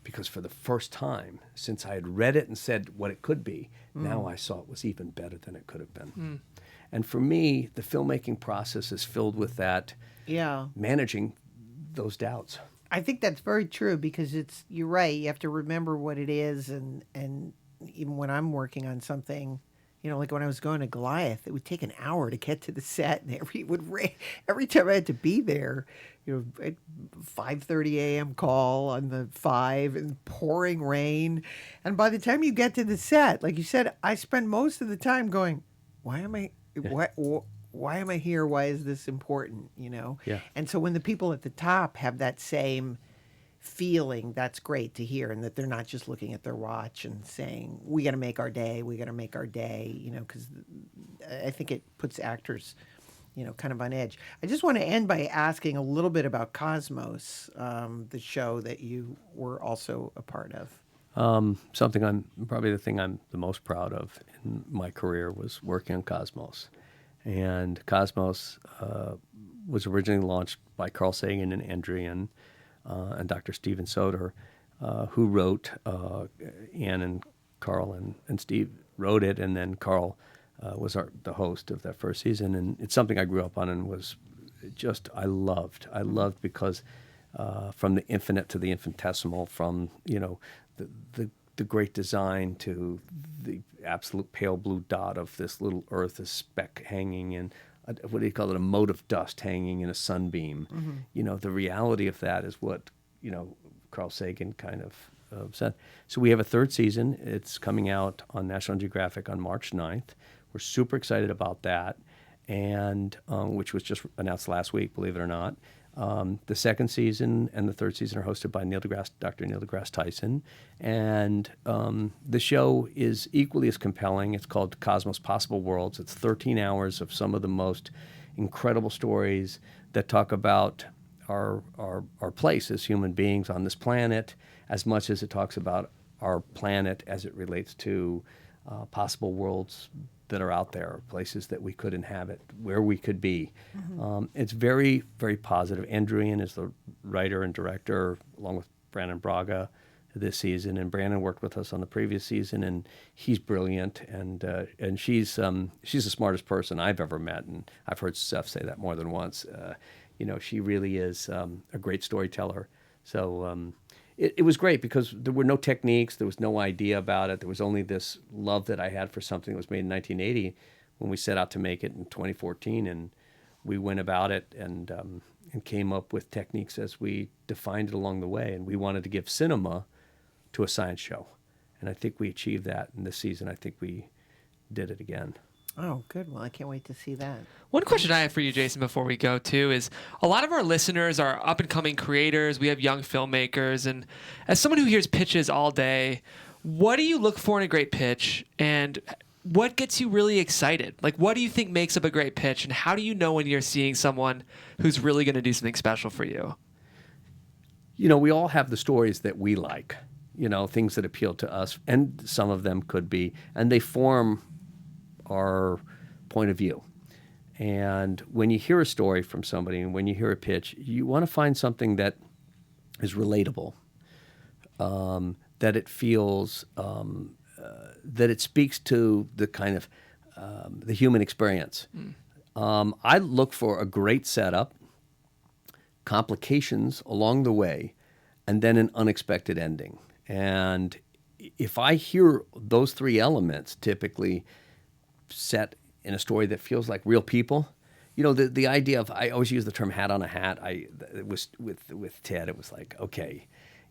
because for the first time since I had read it and said what it could be, now I saw it was even better than it could have been. And for me, the filmmaking process is filled with that, managing those doubts.
I think that's very true, because you're right. You have to remember what it is, and even when I'm working on something, like when I was going to Goliath, it would take an hour to get to the set, and every time I had to be there, at 5:30 a.m. call on the 5 and pouring rain, and by the time you get to the set, like you said, I spend most of the time going, why am I here? Why is this important?
Yeah.
And so when the people at the top have that same feeling, that's great to hear, and that they're not just looking at their watch and saying, we got to make our day, because I think it puts actors, kind of on edge. I just want to end by asking a little bit about Cosmos, the show that you were also a part of.
Probably the thing I'm the most proud of in my career was working on Cosmos. And Cosmos was originally launched by Carl Sagan and Andrian and Dr. Steven Soder, who wrote, Ann and Carl and Steve wrote it, and then Carl was the host of that first season. And it's something I grew up on and was just, I loved because from the infinite to the infinitesimal, from, the great design to the absolute pale blue dot of this little Earth, a speck hanging in, what do you call it, a mote of dust hanging in a sunbeam. The reality of that is what, Carl Sagan kind of said. So we have a third season. It's coming out on National Geographic on March 9th. We're super excited about that, and which was just announced last week, believe it or not. The second season and the third season are hosted by Dr. Neil deGrasse Tyson, and the show is equally as compelling. It's called Cosmos Possible Worlds. It's 13 hours of some of the most incredible stories that talk about our place as human beings on this planet, as much as it talks about our planet as it relates to possible worlds that are out there, places that we could inhabit, where we could be. It's very, very positive. Andrian is the writer and director, along with Brandon Braga, this season. And Brandon worked with us on the previous season, and he's brilliant. And she's the smartest person I've ever met, and I've heard Seth say that more than once. She really is a great storyteller. So it was great because there were no techniques, there was no idea about it. There was only this love that I had for something that was made in 1980 when we set out to make it in 2014, and we went about it and came up with techniques as we defined it along the way. And we wanted to give cinema to a science show, and I think we achieved that in this season. I think we did it again.
Oh, good. Well, I can't wait to see that.
One question I have for you, Jason, before we go too, is a lot of our listeners are up and coming creators. We have young filmmakers. And as someone who hears pitches all day, what do you look for in a great pitch? And what gets you really excited? Like, what do you think makes up a great pitch? And how do you know when you're seeing someone who's really going to do something special for you?
We all have the stories that we like, things that appeal to us. And some of them could be, and they form our point of view. And when you hear a story from somebody and when you hear a pitch, you want to find something that is relatable, that it feels, that it speaks to the kind of the human experience. I look for a great setup, complications along the way, and then an unexpected ending. And if I hear those three elements typically set in a story that feels like real people, the idea of, I always use the term hat on a hat. It was with Ted, it was like, okay,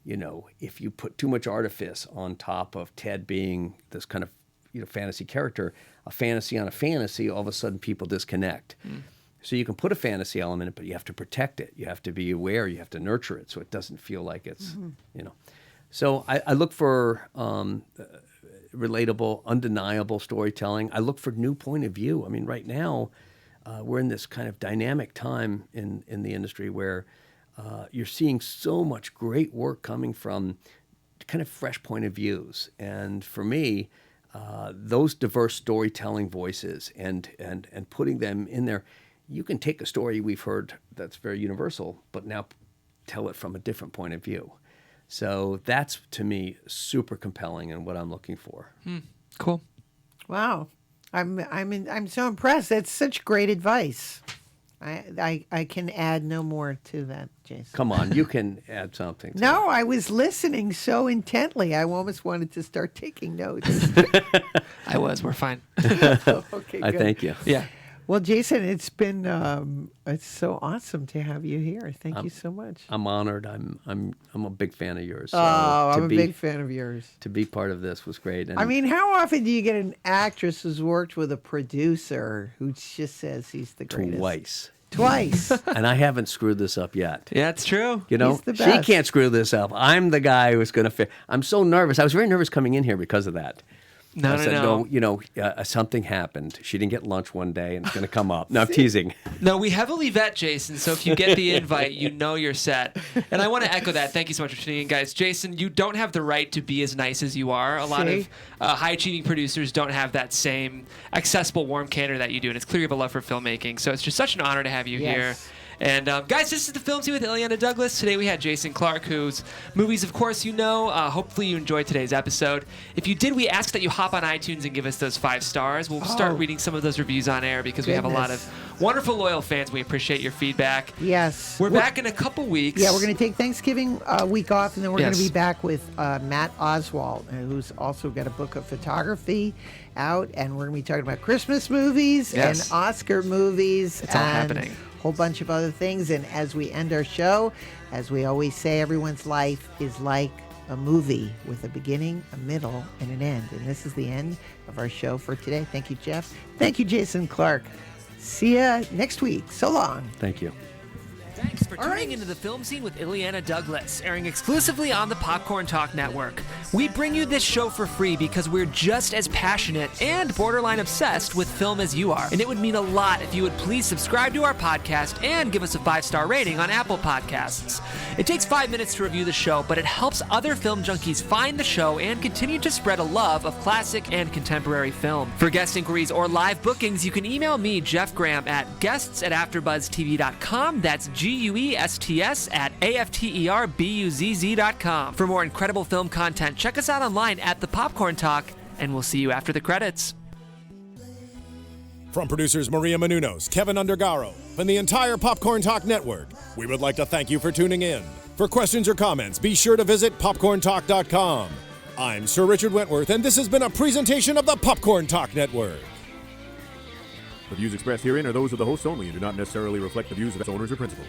if you put too much artifice on top of Ted being this kind of fantasy character, a fantasy on a fantasy, all of a sudden people disconnect. So you can put a fantasy element in it, but you have to protect it. You have to be aware. You have to nurture it so it doesn't feel like it's, So I look for relatable, undeniable storytelling. I look for new point of view. I mean, right now, we're in this kind of dynamic time in the industry where you're seeing so much great work coming from kind of fresh point of views. And for me, those diverse storytelling voices and putting them in there, you can take a story we've heard that's very universal, but now tell it from a different point of view. So that's, to me, super compelling and what I'm looking for.
Cool.
Wow. I'm so impressed. That's such great advice. I can add no more to that, Jason.
Come on, you can add something.
No, I was listening so intently. I almost wanted to start taking notes.
We're fine.
Okay,
I
good.
thank you.
Yeah.
Well, Jason, it's been it's so awesome to have you here. Thank you so much.
I'm honored. I'm a big fan of yours. So
I'm a big fan of yours.
To be part of this was great. And
I mean, how often do you get an actress who's worked with a producer who just says he's the greatest? Twice.
And I haven't screwed this up yet.
Yeah, it's true.
You know,
He's the
she
best.
can't screw this up. I'm the guy who's going to. I'm so nervous. I was very nervous coming in here because of that. I said, no, you know, something happened. She didn't get lunch one day, and it's going to come up. No, I'm teasing.
No, we heavily vet Jason, so if you get the invite, you know you're set. And I want to echo that. Thank you so much for tuning in, guys. Jason, you don't have the right to be as nice as you are. A lot of high-achieving producers don't have that same accessible, warm candor that you do, and it's clear you have a love for filmmaking. So it's just such an honor to have you here. And guys, this is the Film Scene with Illeana Douglas. Today we had Jason Clark, whose movies, of course, you know. Hopefully you enjoyed today's episode. If you did, we ask that you hop on iTunes and give us those 5 stars. We'll start reading some of those reviews on air because we have a lot of wonderful, loyal fans. We appreciate your feedback.
Yes.
We're back in a couple weeks.
Yeah, we're going to take Thanksgiving week off, and then we're going to be back with Matt Oswald, who's also got a book of photography out, and we're going to be talking about Christmas movies and Oscar movies.
It's all happening.
Whole bunch of other things. And as we end our show, as we always say, everyone's life is like a movie with a beginning, a middle, and an end. And this is the end of our show for today. Thank you, Jeff. Thank you, Jason Clark. See ya next week. So long.
Thank you.
Thanks for tuning into the Film Scene with Illeana Douglas, airing exclusively on the Popcorn Talk Network. We bring you this show for free because we're just as passionate and borderline obsessed with film as you are. And it would mean a lot if you would please subscribe to our podcast and give us a 5-star rating on Apple Podcasts. It takes 5 minutes to review the show, but it helps other film junkies find the show and continue to spread a love of classic and contemporary film. For guest inquiries or live bookings, you can email me, Jeff Graham, at guests@AfterBuzzTV.com. That's GUESTS@AFTERBUZZ.com. For more incredible film content, check us out online at The Popcorn Talk, and we'll see you after the credits.
From producers Maria Menounos, Kevin Undergaro, and the entire Popcorn Talk Network, we would like to thank you for tuning in. For questions or comments, be sure to visit popcorntalk.com. I'm Sir Richard Wentworth, and this has been a presentation of the Popcorn Talk Network.
The views expressed herein are those of the hosts only and do not necessarily reflect the views of its owners or principals.